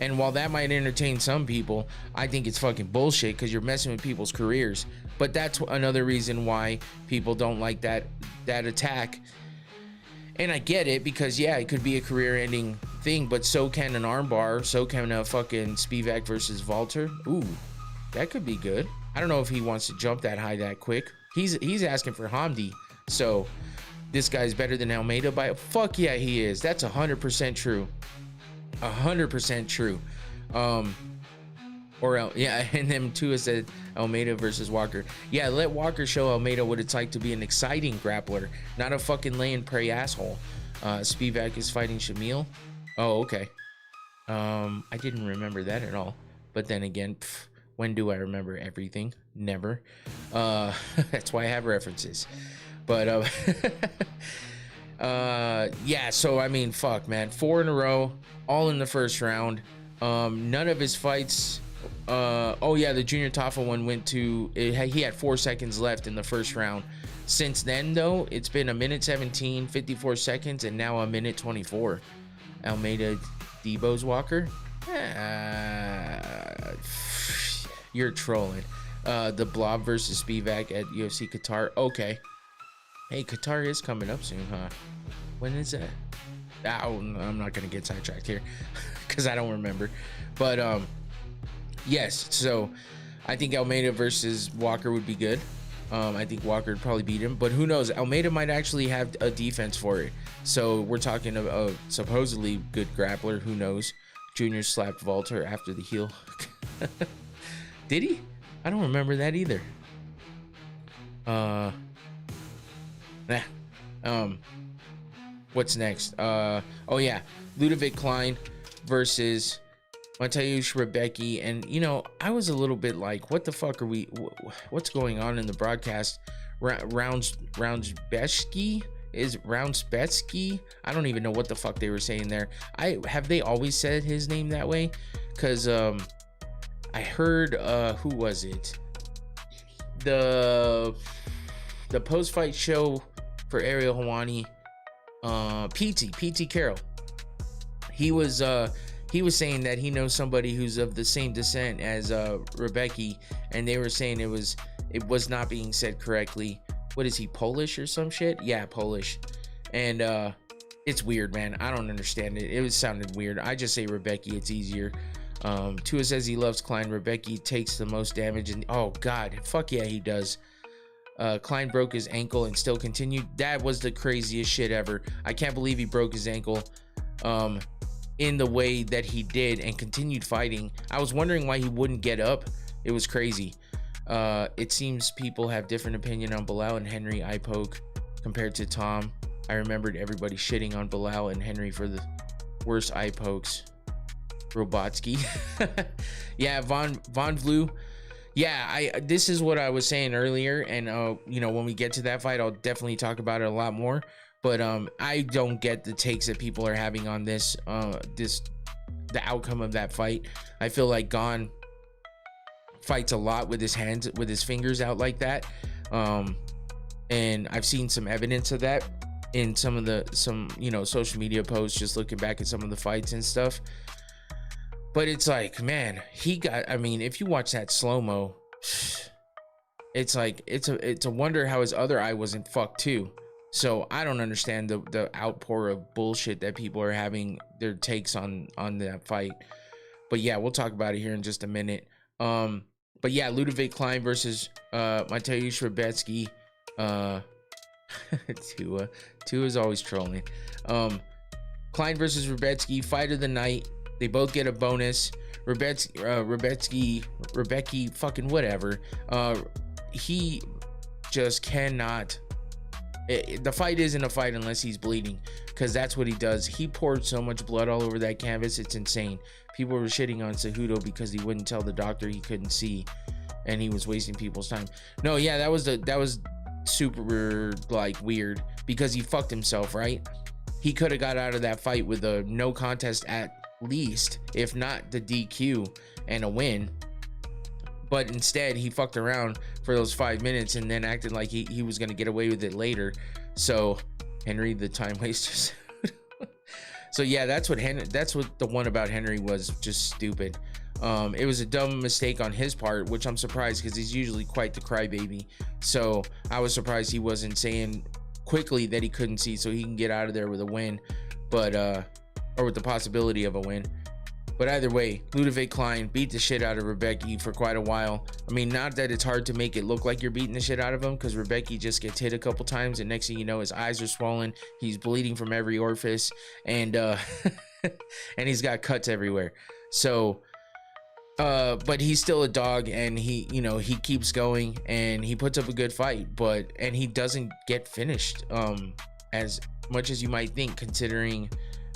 And while that might entertain some people, I think it's fucking bullshit, because you're messing with people's careers. But that's another reason why people don't like that attack. And I get it, because yeah, it could be a career-ending thing, but so can an armbar, so can a fucking Spivak versus Walter. Ooh, that could be good. I don't know if he wants to jump that high that quick. He's asking for Hamdi, so this guy's better than Almeida by fuck yeah, he is. That's 100% true. 100% true. Yeah, and then too is that Almeida versus Walker. Yeah, let Walker show Almeida what it's like to be an exciting grappler, not a fucking lay and pray asshole. Spivak is fighting Shamil. Oh, okay. I didn't remember that at all. But then again, when do I remember everything? Never. That's why I have references. But yeah, so I mean, fuck, man, 4 in a row, all in the first round. None of his fights. Oh yeah, the Junior Tafa one went to. He had 4 seconds left in the first round. Since then, though, it's been 1:17, 54 seconds, and now 1:24. Almeida, Debo's Walker. You're trolling. The Blob versus Spivak at UFC Qatar. Okay. Hey, Qatar is coming up soon, huh? When is that? Oh, I'm not gonna get sidetracked here because I don't remember. But yes. So I think Almeida versus Walker would be good. I think Walker would probably beat him, but who knows? Almeida might actually have a defense for it. So we're talking of a supposedly good grappler. Who knows? Junior slapped Walter after the heel. Did he? I don't remember that either. what's next? Oh yeah, Ludovic Klein versus Mateusz Rebecki. And you know, I was a little bit like, what the fuck are we? What's going on in the broadcast? Roundsbetsky is Roundsbetsky. I don't even know what the fuck they were saying there. Have they always said his name that way? Because I heard who was it? The post-fight show for Ariel Helwani, PT Carroll. He was saying that he knows somebody who's of the same descent as Rebecki, and they were saying it was not being said correctly. What is he, Polish or some shit? Yeah, Polish. And it's weird, man. I don't understand it. It sounded weird. I just say Rebecki, it's easier. Tua says he loves Klein. Rebecki takes the most damage, and oh god, fuck yeah, he does. Klein broke his ankle and still continued. That was the craziest shit ever. I can't believe he broke his ankle in the way that he did and continued fighting. I was wondering why he wouldn't get up. It was crazy. It seems people have different opinion on Bilal and Henry eye poke compared to Tom. I remembered everybody shitting on Bilal and Henry for the worst eye pokes. Robotsky. Yeah, Von Vlu. Yeah, this is what I was saying earlier, and you know, when we get to that fight, I'll definitely talk about it a lot more. But I don't get the takes that people are having on this the outcome of that fight. I feel like Gane fights a lot with his hands, with his fingers out like that, and I've seen some evidence of that in some you know, social media posts, just looking back at some of the fights and stuff. But it's like, man, I mean, if you watch that slow-mo, it's like, it's a wonder how his other eye wasn't fucked too. So I don't understand the outpour of bullshit that people are having their takes on that fight. But yeah, we'll talk about it here in just a minute. But yeah, Ludovic Klein versus Mateusz Rebecki. Tua is always trolling. Klein versus Rebecki, fight of the night. They both get a bonus. Rebecki, fucking whatever. He just cannot. The fight isn't a fight unless he's bleeding, because that's what he does. He poured so much blood all over that canvas, it's insane. People were shitting on Cejudo because he wouldn't tell the doctor he couldn't see, and he was wasting people's time. No, yeah, that was super like weird, because he fucked himself, right? He could have got out of that fight with a no contest at least, if not the DQ and a win. But instead, he fucked around for those 5 minutes and then acted like he was going to get away with it later. So Henry, the time waster. So yeah, that's what the one about Henry was, just stupid. It was a dumb mistake on his part, which I'm surprised, because he's usually quite the crybaby. So I was surprised he wasn't saying quickly that he couldn't see, so he can get out of there with a win, but or with the possibility of a win. But either way, Ludovic Klein beat the shit out of Rebecki for quite a while. I mean, not that it's hard to make it look like you're beating the shit out of him, because Rebecki just gets hit a couple times, and next thing you know, his eyes are swollen, he's bleeding from every orifice, and and he's got cuts everywhere. So but he's still a dog, and he, you know, he keeps going and he puts up a good fight, and he doesn't get finished as much as you might think, considering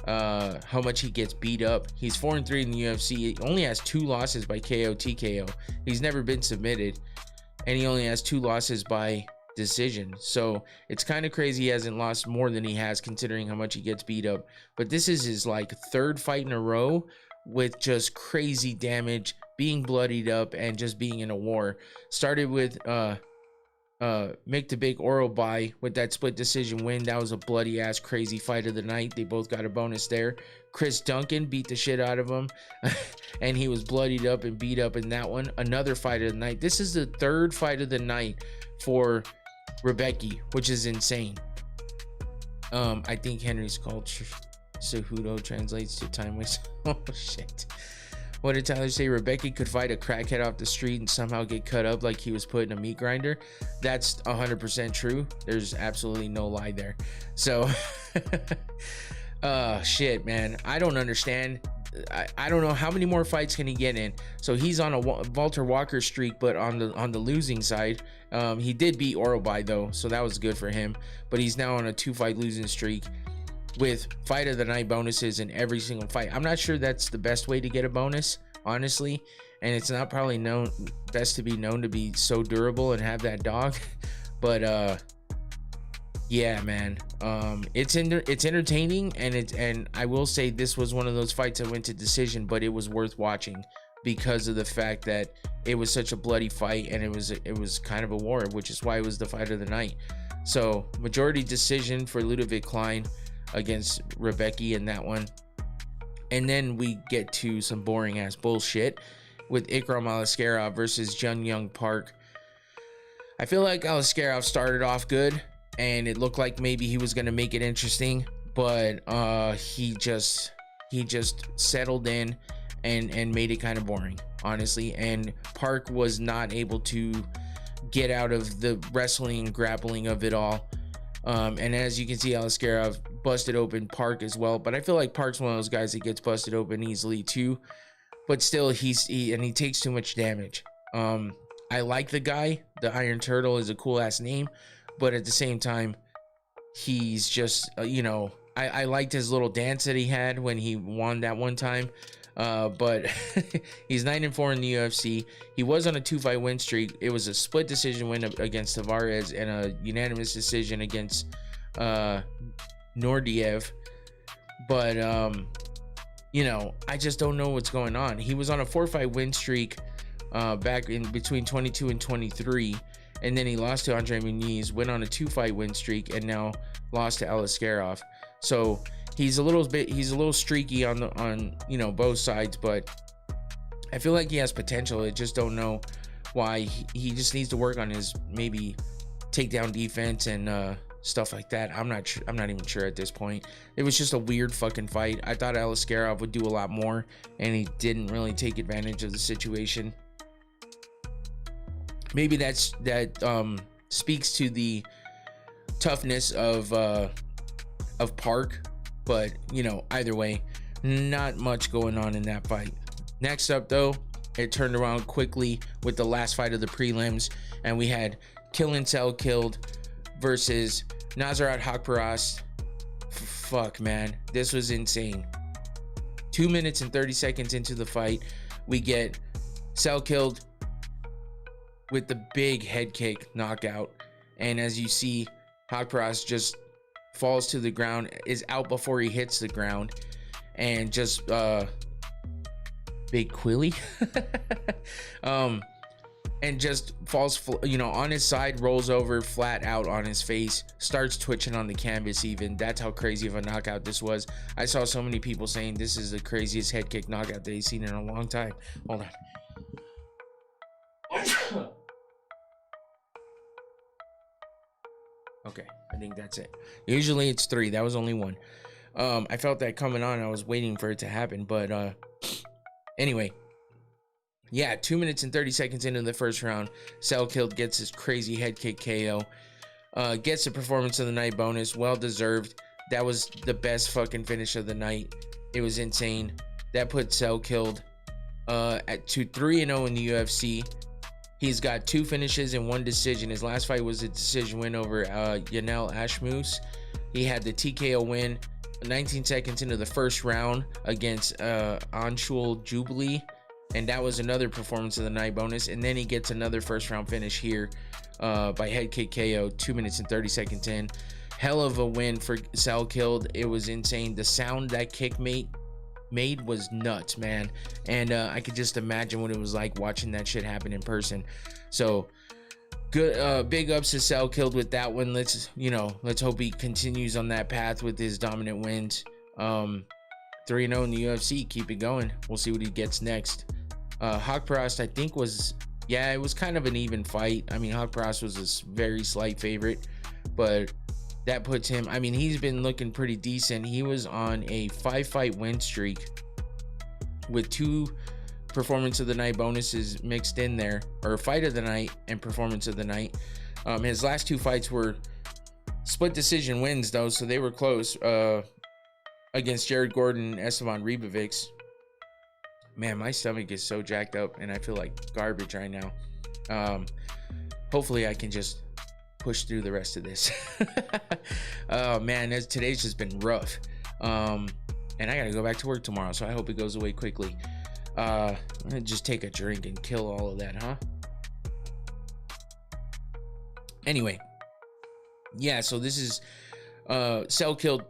how much he gets beat up. He's 4-3 in the UFC. He only has 2 losses by KO TKO. He's never been submitted, and he only has 2 losses by decision. So it's kind of crazy he hasn't lost more than he has, considering how much he gets beat up. But this is his like 3rd fight in a row with just crazy damage, being bloodied up, and just being in a war. Started with Mick the Big Oro bye with that split decision win. That was a bloody ass crazy fight of the night. They both got a bonus there. Chris Duncan beat the shit out of him and he was bloodied up and beat up in that one. Another fight of the night. This is the 3rd fight of the night for Rebecki, which is insane. I think Henry's culture Cejudo translates to time waste. Oh shit. What did Tyler say? Rebecki could fight a crackhead off the street and somehow get cut up like he was put in a meat grinder. That's 100% true. There's absolutely no lie there. So shit, man, I don't understand. I don't know how many more fights can he get in. So he's on a Walter Walker streak, but on the losing side. He did beat Orobai though, so that was good for him, but he's now on a 2-fight losing streak. with fight of the night bonuses in every single fight. I'm not sure that's the best way to get a bonus, honestly, and it's not probably best to be known to be so durable and have that dog. But yeah, man, it's entertaining, and I will say this was one of those fights that went to decision, but it was worth watching because of the fact that it was such a bloody fight, and it was kind of a war, which is why it was the fight of the night. So majority decision for Ludovic Klein against Rebecca in that one. And then we get to some boring ass bullshit with Ikram Aliskerov versus Jun Young Park. I feel like Aliskerov started off good, and it looked like maybe he was going to make it interesting, but he just settled in and made it kind of boring, honestly. And Park was not able to get out of the wrestling and grappling of it all. And as you can see, Aliskerov busted open Park as well, but I feel like Park's one of those guys that gets busted open easily too, but still he takes too much damage. I like the guy. The Iron Turtle is a cool ass name, but at the same time, he's just I liked his little dance that he had when he won that one time. But he's 9-4 in the UFC. He was on a 2-fight win streak. It was a split decision win against Tavares and a unanimous decision against Nordiev. But I just don't know what's going on. He was on a 4-fight win streak back in between 22 and 23, and then he lost to Andre Muniz, went on a 2-fight win streak, and now lost to Aliskerov. So he's a little streaky on both sides, but I feel like he has potential. I just don't know why. He just needs to work on his maybe takedown defense and stuff like that. I'm not even sure at this point. It was just a weird fucking fight. I thought Aliskerov would do a lot more, and he didn't really take advantage of the situation. Maybe that speaks to the toughness of Park. But, either way, not much going on in that fight. Next up, though, it turned around quickly with the last fight of the prelims. And we had Cell Killed versus Nazarat Hakparast. Fuck, man. This was insane. 2 minutes and 30 seconds into the fight, we get Cell Killed with the big head kick knockout. And as you see, Hakparast just falls to the ground, is out before he hits the ground, and just big Quilly and just falls on his side, rolls over flat out on his face, starts twitching on the canvas. Even that's how crazy of a knockout this was. I saw so many people saying this is the craziest head kick knockout that they've seen in a long time. Hold on. Okay, I think that's it. Usually it's 3. That was only 1. I felt that coming on. I was waiting for it to happen, but anyway, yeah, 2 minutes and 30 seconds into the first round, Cell Killed gets his crazy head kick KO. Gets the performance of the night bonus, well deserved. That was the best fucking finish of the night. It was insane. That put Cell Killed at 3-0 in the UFC. He's got 2 finishes and 1 decision. His last fight was a decision win over Yanel Ashmus. He had the TKO win 19 seconds into the first round against Anshul Jubilee, and that was another performance of the night bonus. And then he gets another first round finish here by head kick KO 2 minutes and 30 seconds in. Hell of a win for Cell Killed. It was insane. The sound that kick made was nuts, man. And I could just imagine what it was like watching that shit happen in person. So good, big ups to Cell Killed with that one. Let's hope he continues on that path with his dominant wins. 3-0 in the UFC. Keep it going. We'll see what he gets next. Hakparast, I think it was kind of an even fight. I mean, Hakparast was a very slight favorite, but that puts him, I mean, he's been looking pretty decent. He was on a 5-fight win streak with 2 performance of the night bonuses mixed in there, or fight of the night and performance of the night. His last 2 fights were split decision wins, though, so they were close against Jared Gordon and Esteban Ribovics. Man, my stomach is so jacked up and I feel like garbage right now. Hopefully I can just push through the rest of this. Oh man, today's just been rough. And I gotta go back to work tomorrow, so I hope it goes away quickly. I'm gonna just take a drink and kill all of that, huh? Anyway, yeah, so this is Selkill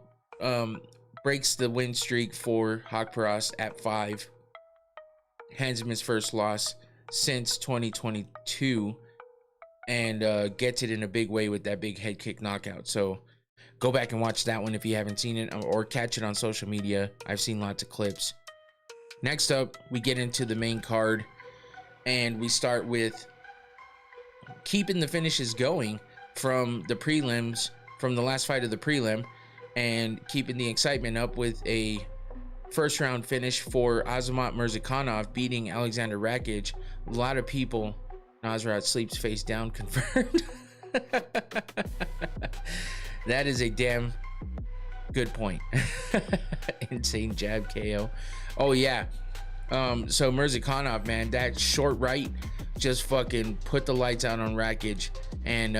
breaks the win streak for Haqparast at 5, hands him his first loss since 2022, and gets it in a big way with that big head kick knockout. So go back and watch that one if you haven't seen it, or catch it on social media. I've seen lots of clips. Next up, we get into the main card, and we start with keeping the finishes going from the prelims, from the last fight of the prelim, and keeping the excitement up with a first round finish for Azamat Murzakanov beating Alexander Rakic. A lot of people, Nasrat sleeps face down confirmed. That is a damn good point. Insane jab KO. Oh yeah. So Murzakanov, man, that short right just fucking put the lights out on Rakic. And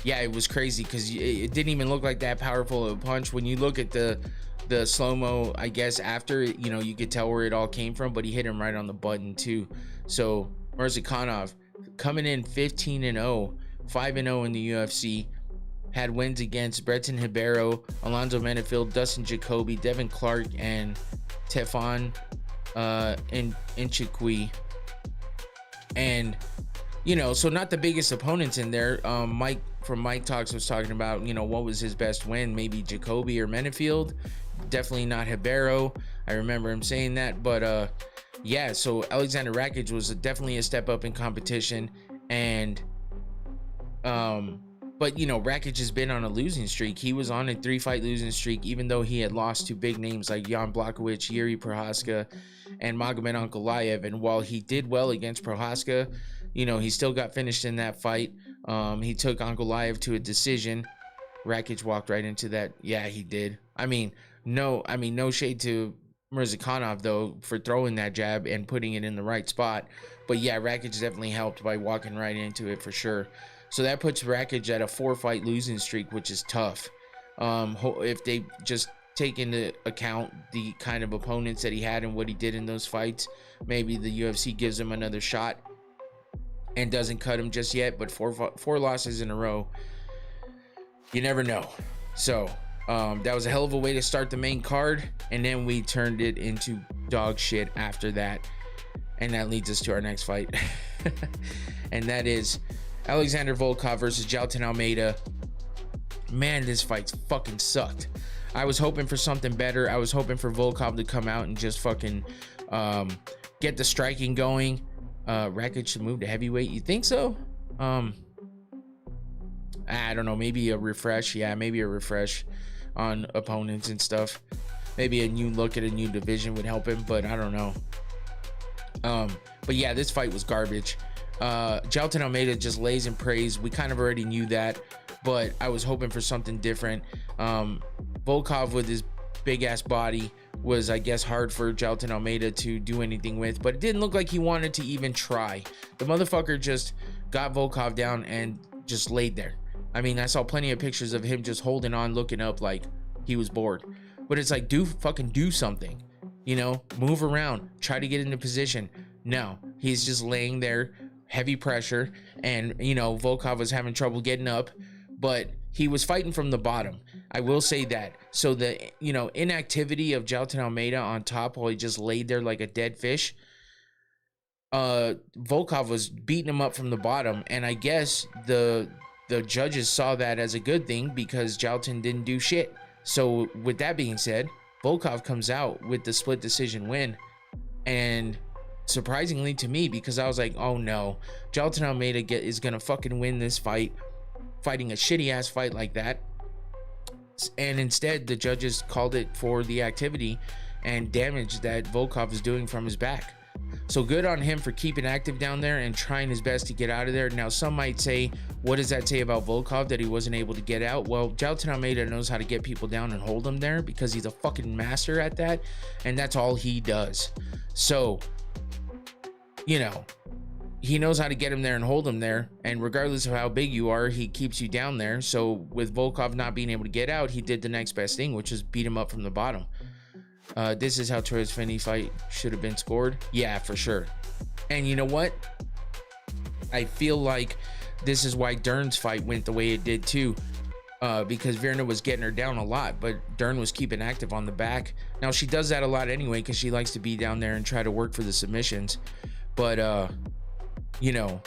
yeah, it was crazy because it didn't even look like that powerful of a punch. When you look at the slow-mo, I guess after, you know, you could tell where it all came from, but he hit him right on the button too. So Murzakanov coming in 15-0, 5-0 in the UFC, had wins against Breton Ribeiro, Alonzo Menefield, Dustin Jacoby, Devin Clark, and Tefan Inchikwi. And, you know, so not the biggest opponents in there. Mike from Mike Talks was talking about, you know, what was his best win? Maybe Jacoby or Menefield. Definitely not Ribeiro. I remember him saying that. But yeah, so Alexander Rakic was definitely a step up in competition. And but you know, Rakic has been on a losing streak. He was on a 3-fight losing streak, even though he had lost to big names like Jan Blachowicz, Yuri Prohaska, and Magomed Ankalaev. And while he did well against Prohaska, you know, he still got finished in that fight. He took Ankalaev to a decision. Rakic walked right into that. Yeah, he did. No shade to Murzakanov though for throwing that jab and putting it in the right spot. But yeah, Rakic definitely helped by walking right into it for sure. So that puts Rakic at a 4-fight losing streak, which is tough. If they just take into account the kind of opponents that he had and what he did in those fights, maybe the UFC gives him another shot and doesn't cut him just yet. But four losses in a row, you never know. So that was a hell of a way to start the main card, and then we turned it into dog shit after that. And that leads us to our next fight. And that is Alexander Volkov versus Jailton Almeida. Man, this fight fucking sucked. I was hoping for something better. I was hoping for Volkov to come out and just fucking get the striking going. Rakic should move to heavyweight. You think so? I don't know. Maybe a refresh. Yeah, maybe a refresh on opponents and stuff. Maybe a new look at a new division would help him, but I don't know. But yeah, this fight was garbage. Jailton Almeida just lays in praise. We kind of already knew that, but I was hoping for something different. Volkov with his big ass body was, I guess, hard for Jailton Almeida to do anything with, but it didn't look like he wanted to even try. The motherfucker just got Volkov down and just laid there. I mean, I saw plenty of pictures of him just holding on, looking up like he was bored. But it's like, do something, you know, move around, try to get into position. No, he's just laying there, heavy pressure, and you know, Volkov was having trouble getting up, but he was fighting from the bottom. I will say that. So the, you know, inactivity of Jailton Almeida on top while he just laid there like a dead fish, Volkov was beating him up from the bottom, and I guess the judges saw that as a good thing because Jailton didn't do shit. So with that being said, Volkov comes out with the split decision win, and surprisingly to me, because I was like, oh no, Jailton Almeida is gonna fucking win this fight, fighting a shitty ass fight like that. And instead the judges called it for the activity and damage that Volkov is doing from his back. So good on him for keeping active down there and trying his best to get out of there. Now some might say, what does that say about Volkov that he wasn't able to get out? Well, Jailton Almeida knows how to get people down and hold them there because he's a fucking master at that, and that's all he does. So, you know, he knows how to get him there and hold him there. And regardless of how big you are, he keeps you down there. So with Volkov not being able to get out, he did the next best thing, which is beat him up from the bottom. This is how Torres Finney fight should have been scored. Yeah, for sure. And you know what? I feel like this is why Dern's fight went the way it did too. Because Virna was getting her down a lot, but Dern was keeping active on the back. Now she does that a lot anyway, because she likes to be down there and try to work for the submissions. But you know,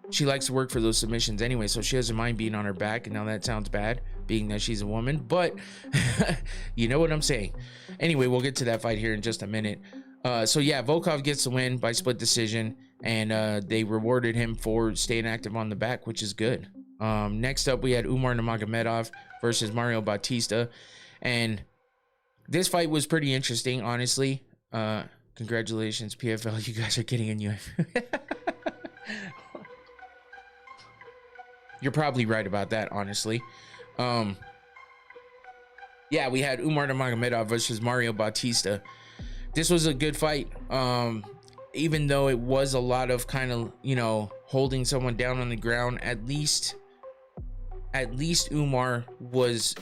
she likes to work for those submissions anyway, so she doesn't mind being on her back. And now that sounds bad, being that she's a woman, but you know what I'm saying. Anyway, we'll get to that fight here in just a minute. So yeah, Volkov gets the win by split decision, and they rewarded him for staying active on the back, which is good. Next up, we had Umar Nurmagomedov versus Mario Bautista, and this fight was pretty interesting, honestly. Congratulations, PFL, you guys are getting a new. You're probably right about that, honestly. Yeah, we had Umar Nurmagomedov versus Mario Bautista. This was a good fight. Even though it was a lot of kind of, you know, holding someone down on the ground, at least Umar was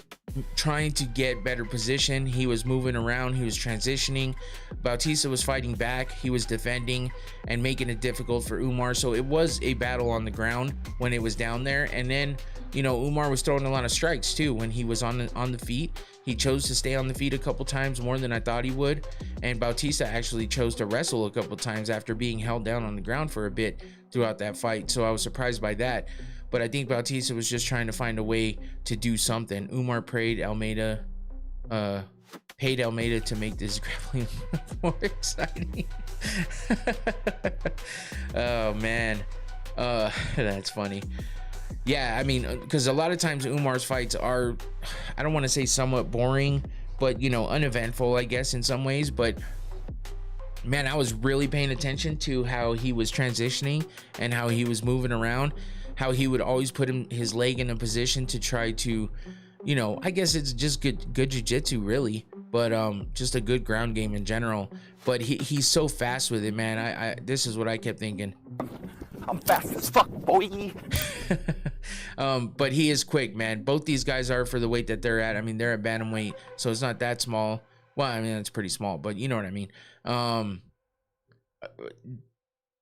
trying to get better position. He was moving around, he was transitioning. Bautista was fighting back, he was defending and making it difficult for Umar. So it was a battle on the ground when it was down there. And then, you know, Umar was throwing a lot of strikes too when he was on the feet. He chose to stay on the feet a couple times, more than I thought he would. And Bautista actually chose to wrestle a couple times after being held down on the ground for a bit throughout that fight. So I was surprised by that. But I think Bautista was just trying to find a way to do something. Umar paid Almeida to make this grappling more exciting. Oh man, that's funny. Yeah, I mean, because a lot of times Umar's fights are, I don't want to say somewhat boring, but, you know, uneventful, I guess, in some ways. But man, I was really paying attention to how he was transitioning and how he was moving around, how he would always put his leg in a position to try to, you know, I guess it's just good jiu-jitsu really, but just a good ground game in general. But he's so fast with it, man. This is what I kept thinking. I'm fast as fuck, boy. But he is quick, man. Both these guys are for the weight that they're at. I mean, they're at bantamweight, so it's not that small. Well, I mean, it's pretty small, but you know what I mean.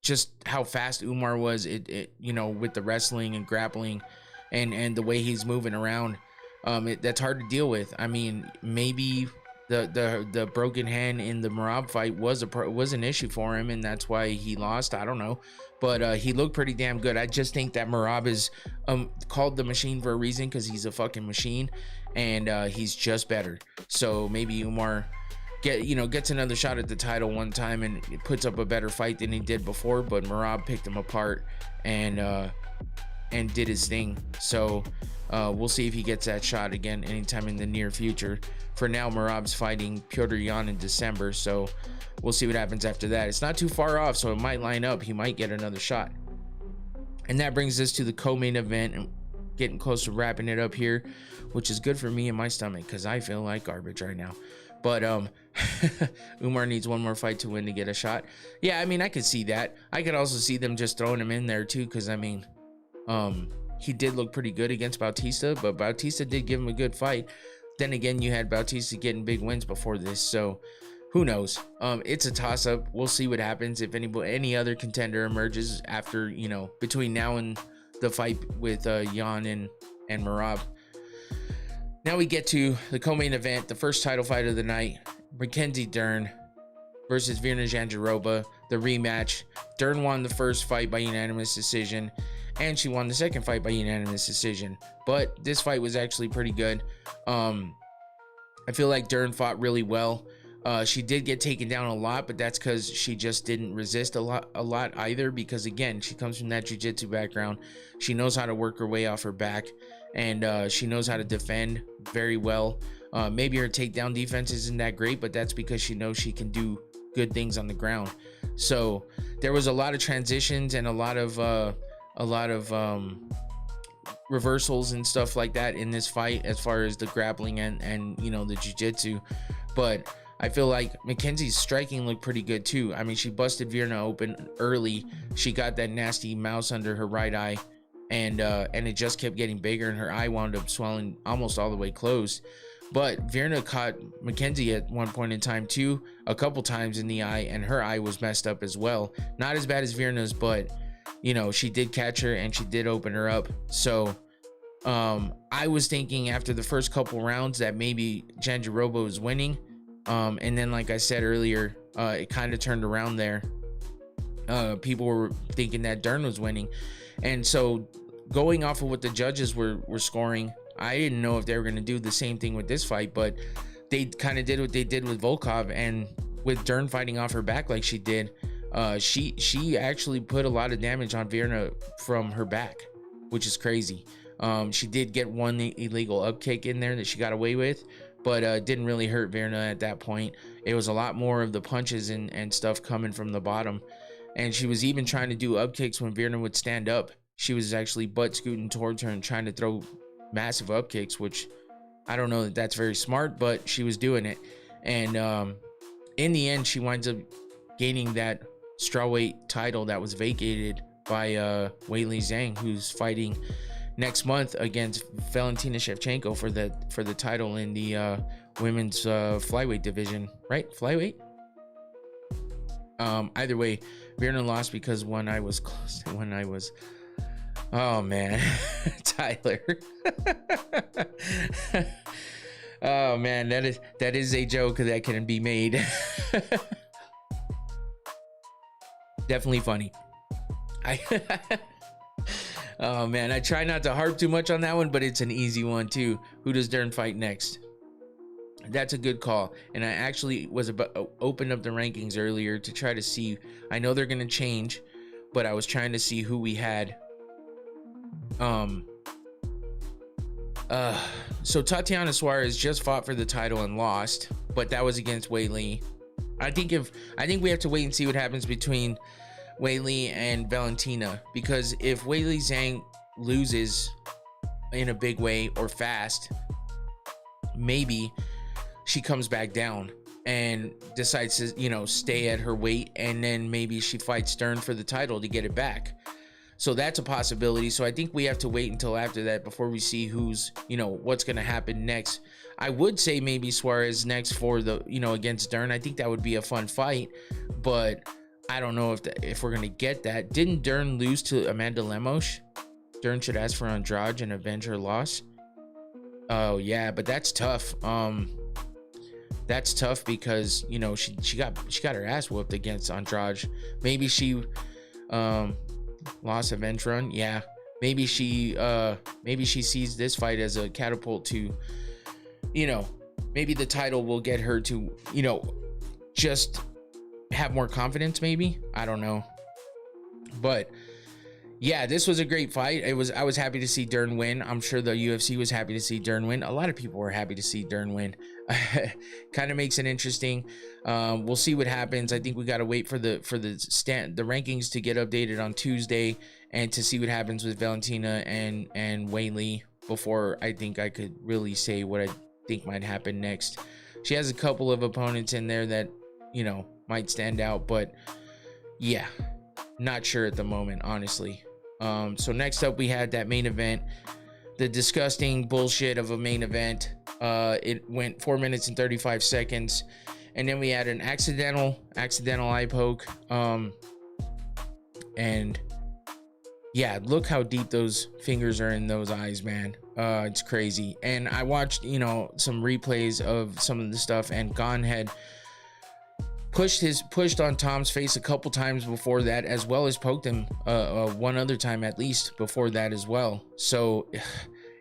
Just how fast Umar was, it you know, with the wrestling and grappling and the way he's moving around, that's hard to deal with. I mean, maybe the broken hand in the Merab fight was an issue for him, and that's why he lost. I don't know, but he looked pretty damn good. I just think that Merab is called the machine for a reason, because he's a fucking machine, and he's just better. So maybe Umar gets another shot at the title one time and puts up a better fight than he did before, but Merab picked him apart and did his thing. So we'll see if he gets that shot again anytime in the near future. For now, Merab's fighting Piotr Jan in December, so we'll see what happens after that. It's not too far off, so it might line up. He might get another shot. And that brings us to the co-main event, and getting close to wrapping it up here, which is good for me and my stomach, because I feel like garbage right now. But Umar needs one more fight to win to get a shot. Yeah, I mean, I could see that. I could also see them just throwing him in there too, because I mean, he did look pretty good against Bautista, but Bautista did give him a good fight. Then again, you had Bautista getting big wins before this, so who knows? It's a toss-up. We'll see what happens if any other contender emerges after, you know, between now and the fight with Jan and Merab. Now we get to the co-main event, the first title fight of the night. Mackenzie Dern versus Virna Jandiroba, the rematch. Dern won the first fight by unanimous decision, and she won the second fight by unanimous decision. But this fight was actually pretty good. I feel like Dern fought really well. She did get taken down a lot, but that's because she just didn't resist a lot either, because again, she comes from that jiu-jitsu background. She knows how to work her way off her back, and she knows how to defend very well. Maybe her takedown defense isn't that great, but that's because she knows she can do good things on the ground. So there was a lot of transitions and a lot of reversals and stuff like that in this fight, as far as the grappling and you know, the jiu-jitsu. But I feel like Mackenzie's striking looked pretty good too. I mean, she busted Virna open early. She got that nasty mouse under her right eye, and it just kept getting bigger, and her eye wound up swelling almost all the way closed. But Virna caught Mackenzie at one point in time too, a couple times in the eye, and her eye was messed up as well. Not as bad as Virna's, but you know, she did catch her and she did open her up. So I was thinking after the first couple rounds that maybe Jandiroba was winning. And then, like I said earlier, it kind of turned around there. People were thinking that Dern was winning. And so going off of what the judges were scoring, I didn't know if they were going to do the same thing with this fight, but they kind of did what they did with Volkov, and with Dern fighting off her back like she did, she actually put a lot of damage on Virna from her back, which is crazy. She did get one illegal up kick in there that she got away with, but didn't really hurt Virna at that point. It was a lot more of the punches and stuff coming from the bottom. And she was even trying to do up kicks when Virna would stand up. She was actually butt scooting towards her and trying to throw massive up kicks, which I don't know that that's very smart, but she was doing it. And in the end, she winds up gaining that strawweight title that was vacated by Weili Zhang, who's fighting next month against Valentina Shevchenko for the title in the women's flyweight division, right? Flyweight. Either way, Virna lost because one eye was closed and one eye was. Oh man, Tyler. Oh man, that is a joke that can be made. Definitely funny. Oh man, I try not to harp too much on that one, but it's an easy one too. Who does Dern fight next? That's a good call. And I actually was about opened up the rankings earlier to try to see. I know they're gonna change, but I was trying to see who we had. So Tatiana Suarez just fought for the title and lost, but that was against Weili. I think we have to wait and see what happens between Weili and Valentina, because if Weili Zhang loses in a big way or fast, maybe she comes back down and decides to, you know, stay at her weight, and then maybe she fights Dern for the title to get it back. So that's a possibility. So I think we have to wait until after that before we see who's, you know, what's going to happen next. I would say maybe Suarez next for the, you know, against Dern. I think that would be a fun fight, but I don't know if we're going to get that. Didn't Dern lose to Amanda Lemos? Dern should ask for Andrade and avenge her loss. Oh yeah, but that's tough. That's tough because, you know, she got her ass whooped against Andrade. Maybe she lost avenge run. Yeah, maybe she sees this fight as a catapult to, you know, maybe the title will get her to, you know, just have more confidence. Maybe, I don't know, but yeah, this was a great fight. I was happy to see Dern win. I'm sure the UFC was happy to see Dern win. A lot of people were happy to see Dern win. Kind of makes it interesting. We'll see what happens. I think we got to wait for the rankings to get updated on Tuesday, and to see what happens with Valentina and Weili before I think I could really say what I think might happen next. She has a couple of opponents in there that, you know, might stand out, but yeah, not sure at the moment, honestly. So next up, we had that main event, the disgusting bullshit of a main event. It went 4 minutes and 35 seconds, and then we had an accidental eye poke. And yeah, look how deep those fingers are in those eyes, man. It's crazy. And I watched, you know, some replays of some of the stuff, and Gane had pushed on Tom's face a couple times before that, as well as poked him one other time at least before that as well. So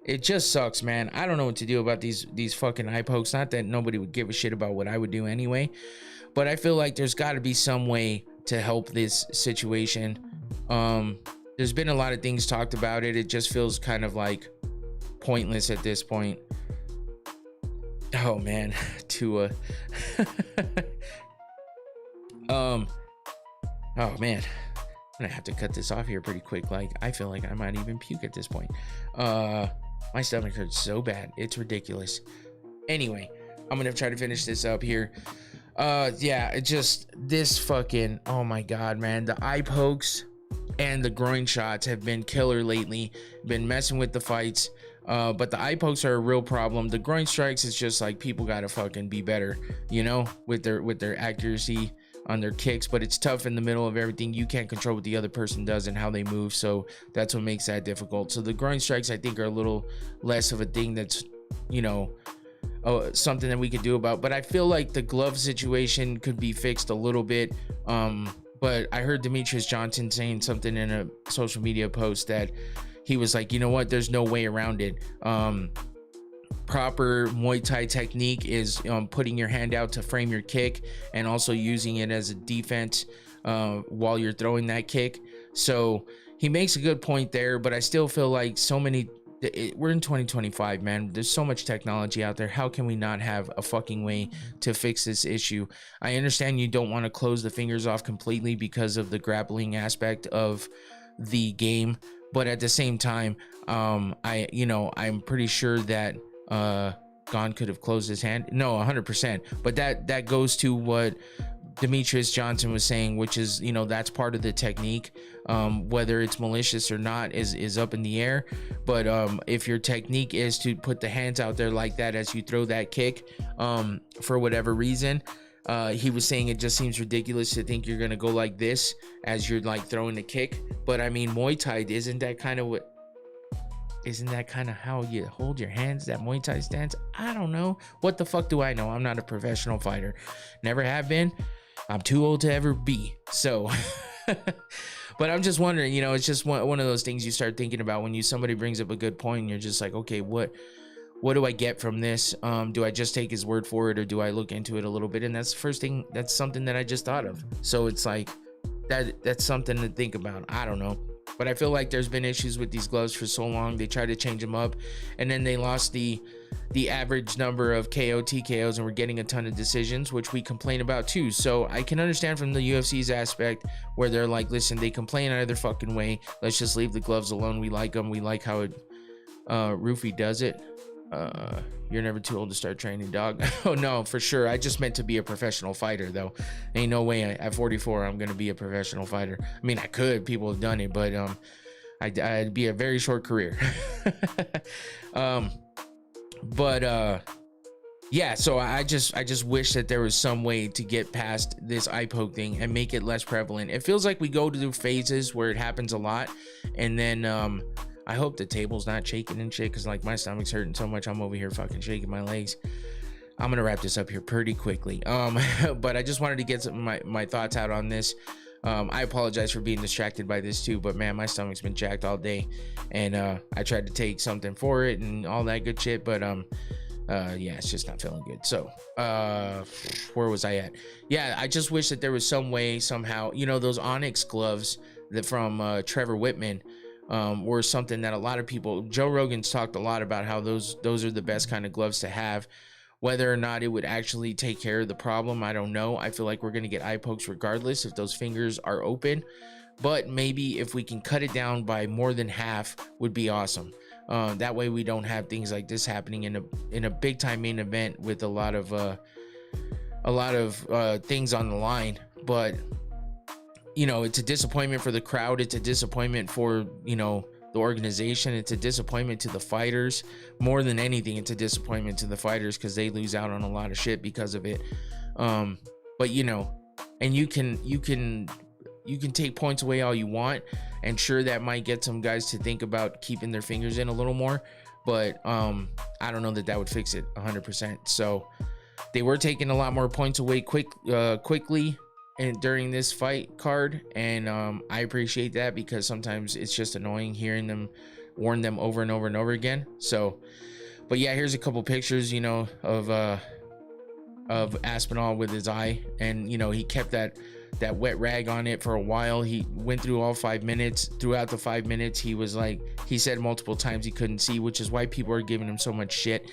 it just sucks, man. I don't know what to do about these fucking eye pokes. Not that nobody would give a shit about what I would do anyway, but I feel like there's got to be some way to help this situation. There's been a lot of things talked about it. It just feels kind of like pointless at this point. Oh man, Tua. Oh man, I'm gonna have to cut this off here pretty quick. Like, I feel like I might even puke at this point. My stomach hurts so bad, it's ridiculous. Anyway, I'm gonna try to finish this up here. Yeah, it just, this fucking, oh my god, man, the eye pokes and the groin shots have been killer lately, been messing with the fights. But the eye pokes are a real problem. The groin strikes is just like, people gotta fucking be better, you know, with their accuracy on their kicks. But it's tough in the middle of everything. You can't control what the other person does and how they move, so that's what makes that difficult. So the groin strikes, I think, are a little less of a thing that's, you know, something that we could do about. But I feel like the glove situation could be fixed a little bit. But I heard Demetrius Johnson saying something in a social media post that he was like, you know what, there's no way around it. Proper Muay Thai technique is putting your hand out to frame your kick and also using it as a defense while you're throwing that kick. So he makes a good point there, but I still feel like we're in 2025, man. There's so much technology out there. How can we not have a fucking way to fix this issue? I understand you don't want to close the fingers off completely because of the grappling aspect of the game, but at the same time, I'm pretty sure that Gane could have closed his hand. No, 100%. But that goes to what Demetrius Johnson was saying, which is, you know, that's part of the technique. Whether it's malicious or not is up in the air. But if your technique is to put the hands out there like that as you throw that kick, for whatever reason, he was saying it just seems ridiculous to think you're gonna go like this as you're like throwing the kick. But I mean, Muay Thai, isn't that kind of how you hold your hands, that Muay Thai stance? I don't know. What the fuck do I know? I'm not a professional fighter. Never have been. I'm too old to ever be. So, but I'm just wondering, you know, it's just one of those things you start thinking about when somebody brings up a good point and you're just like, okay, what do I get from this? Do I just take his word for it, or do I look into it a little bit? And that's the first thing, that's something that I just thought of. So it's like, that's something to think about. I don't know. But I feel like there's been issues with these gloves for so long. They tried to change them up, and then they lost the average number of TKOs, and we're getting a ton of decisions, which we complain about too. So I can understand from the UFC's aspect where they're like, listen, they complain either fucking way. Let's just leave the gloves alone. We like them. We like how it Roofy does it. You're never too old to start training, dog. Oh no, for sure. I just meant to be a professional fighter, though. Ain't no way at 44 I'm gonna be a professional fighter. I mean, I could. People have done it, but I'd be a very short career. Yeah. So I just wish that there was some way to get past this eye poke thing and make it less prevalent. It feels like we go through phases where it happens a lot, and then I hope the table's not shaking and shit, because like my stomach's hurting so much. I'm over here fucking shaking my legs. I'm gonna wrap this up here pretty quickly. But I just wanted to get some my thoughts out on this. I apologize for being distracted by this too, but man, my stomach's been jacked all day, and I tried to take something for it and all that good shit, but yeah, it's just not feeling good. So where was I at? Yeah, I just wish that there was some way, somehow, you know, those Onyx gloves that from Trevor Whitman were something that a lot of people, Joe Rogan's talked a lot about how those are the best kind of gloves to have. Whether or not it would actually take care of the problem, I don't know. I feel like we're going to get eye pokes regardless if those fingers are open, but maybe if we can cut it down by more than half would be awesome. That way we don't have things like this happening in a big time main event with a lot of things on the line. But you know, it's a disappointment for the crowd. It's a disappointment for, you know, the organization. It's a disappointment to the fighters. More than anything, it's a disappointment to the fighters because they lose out on a lot of shit because of it. But you know, and you can take points away all you want, and sure, that might get some guys to think about keeping their fingers in a little more, but I don't know that would fix it 100%. So they were taking a lot more points away quickly and during this fight card, and I appreciate that, because sometimes it's just annoying hearing them warn them over and over and over again. So, but yeah, here's a couple pictures, you know, of Aspinall with his eye, and you know, he kept that wet rag on it for a while. He went through all 5 minutes. Throughout the 5 minutes, he was like, he said multiple times he couldn't see, which is why people are giving him so much shit.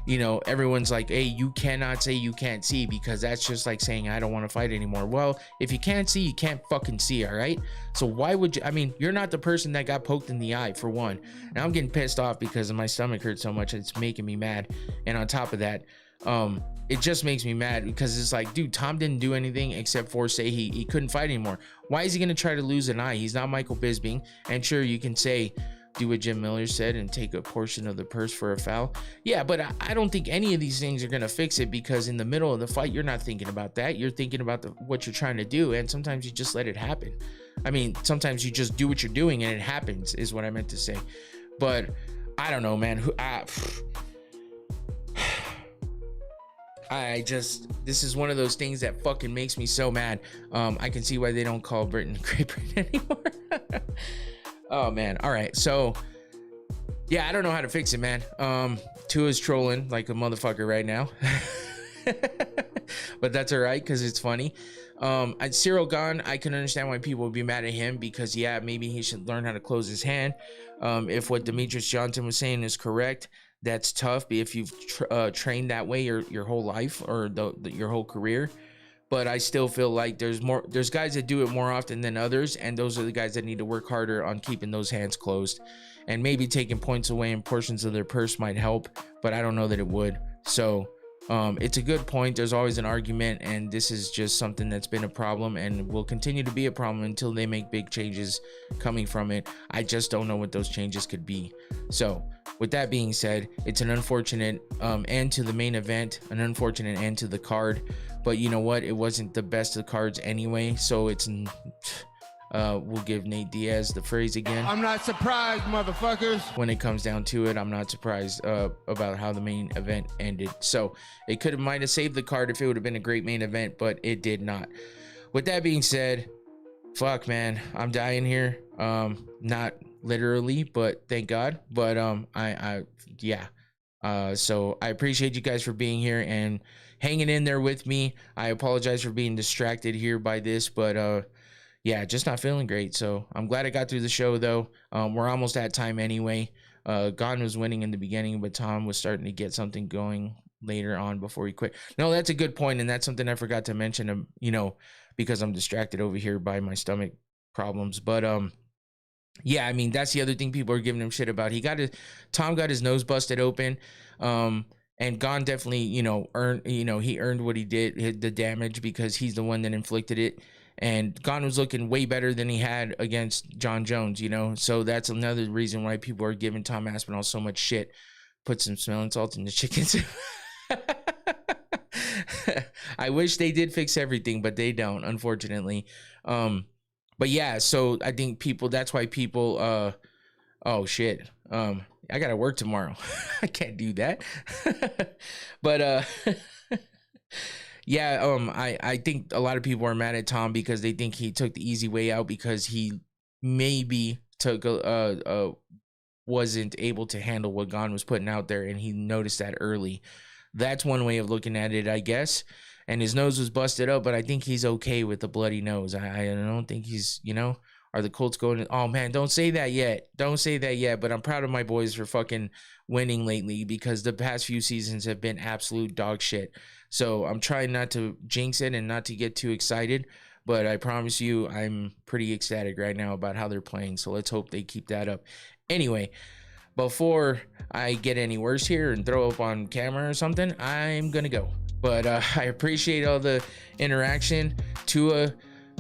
You know, everyone's like, hey, you cannot say you can't see, because that's just like saying I don't want to fight anymore. Well, if you can't see, you can't fucking see, all right? So why would you? I mean, you're not the person that got poked in the eye, for one. Now I'm getting pissed off because my stomach hurts so much, it's making me mad. And on top of that, it just makes me mad because it's like, dude, Tom didn't do anything except for say he couldn't fight anymore. Why is he going to try to lose an eye? He's not Michael Bisping. And sure, you can say, do what Jim Miller said and take a portion of the purse for a foul. Yeah, but I don't think any of these things are going to fix it, because in the middle of the fight, you're not thinking about that. You're thinking about what you're trying to do. And sometimes you just let it happen. I mean, sometimes you just do what you're doing and it happens, is what I meant to say. But I don't know, man. This is one of those things that fucking makes me so mad. I can see why they don't call Britain Great Britain anymore. Oh man. All right. So yeah, I don't know how to fix it, man. Tua's trolling like a motherfucker right now. But that's all right, because it's funny. Cyril Gane, I can understand why people would be mad at him, because yeah, maybe he should learn how to close his hand. If what Demetrius Johnson was saying is correct, that's tough. If you've trained that way your whole life, or your whole career. But I still feel like there's guys that do it more often than others, and those are the guys that need to work harder on keeping those hands closed. And maybe taking points away and portions of their purse might help, but I don't know that it would. So it's a good point. There's always an argument, and this is just something that's been a problem and will continue to be a problem until they make big changes coming from it. I just don't know what those changes could be. So with that being said, it's an unfortunate end to the main event, an unfortunate end to the card. But you know what? It wasn't the best of the cards anyway. So it's we'll give Nate Diaz the phrase again. I'm not surprised, motherfuckers. When it comes down to it, I'm not surprised about how the main event ended. So it might have saved the card if it would have been a great main event, but it did not. With that being said, fuck, man, I'm dying here. Not literally, but thank God. But yeah. So I appreciate you guys for being here and hanging in there with me. I apologize for being distracted here by this, but yeah, just not feeling great. So I'm glad I got through the show, though. We're almost at time anyway. Gane was winning in the beginning, but Tom was starting to get something going later on before he quit. No, that's a good point, and that's something I forgot to mention, because I'm distracted over here by my stomach problems. But yeah, I mean, that's the other thing people are giving him shit about. Tom got his nose busted open. And Gane definitely, he earned what he did, the damage, because he's the one that inflicted it. And Gane was looking way better than he had against John Jones, So that's another reason why people are giving Tom Aspinall so much shit. Put some smelling salt in the chicken soup. I wish they did fix everything, but they don't, unfortunately. But yeah, so I think that's why people, oh shit. I gotta work tomorrow. I can't do that. But yeah, I think a lot of people are mad at Tom because they think he took the easy way out, because he maybe wasn't able to handle what Gane was putting out there, and he noticed that early. That's one way of looking at it, I guess. And his nose was busted up, but I think he's okay with the bloody nose. I don't think he's, are the Colts going, oh man, don't say that yet. Don't say that yet. But I'm proud of my boys for fucking winning lately, because the past few seasons have been absolute dog shit. So I'm trying not to jinx it and not to get too excited. But I promise you, I'm pretty ecstatic right now about how they're playing. So let's hope they keep that up. Anyway, before I get any worse here and throw up on camera or something, I'm going to go. But I appreciate all the interaction. Tua,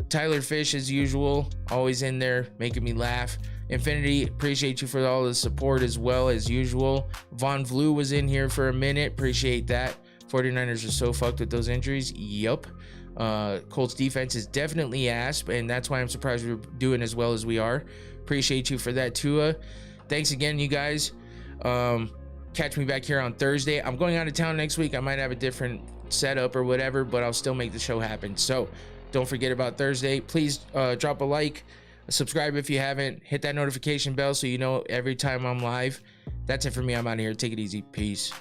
Tyler Fish, as usual, always in there making me laugh. Infinity, appreciate you for all the support as well as usual. Von Vlu was in here for a minute. Appreciate that. 49ers are so fucked with those injuries. Yup. Colts defense is definitely ass, and that's why I'm surprised we're doing as well as we are. Appreciate you for that, Tua. Thanks again, you guys. Catch me back here on Thursday. I'm going out of town next week. I might have a different setup or whatever, but I'll still make the show happen. So don't forget about Thursday. Please drop a like, subscribe if you haven't, hit that notification bell so you know every time I'm live. That's it for me. I'm out of here. Take it easy. Peace.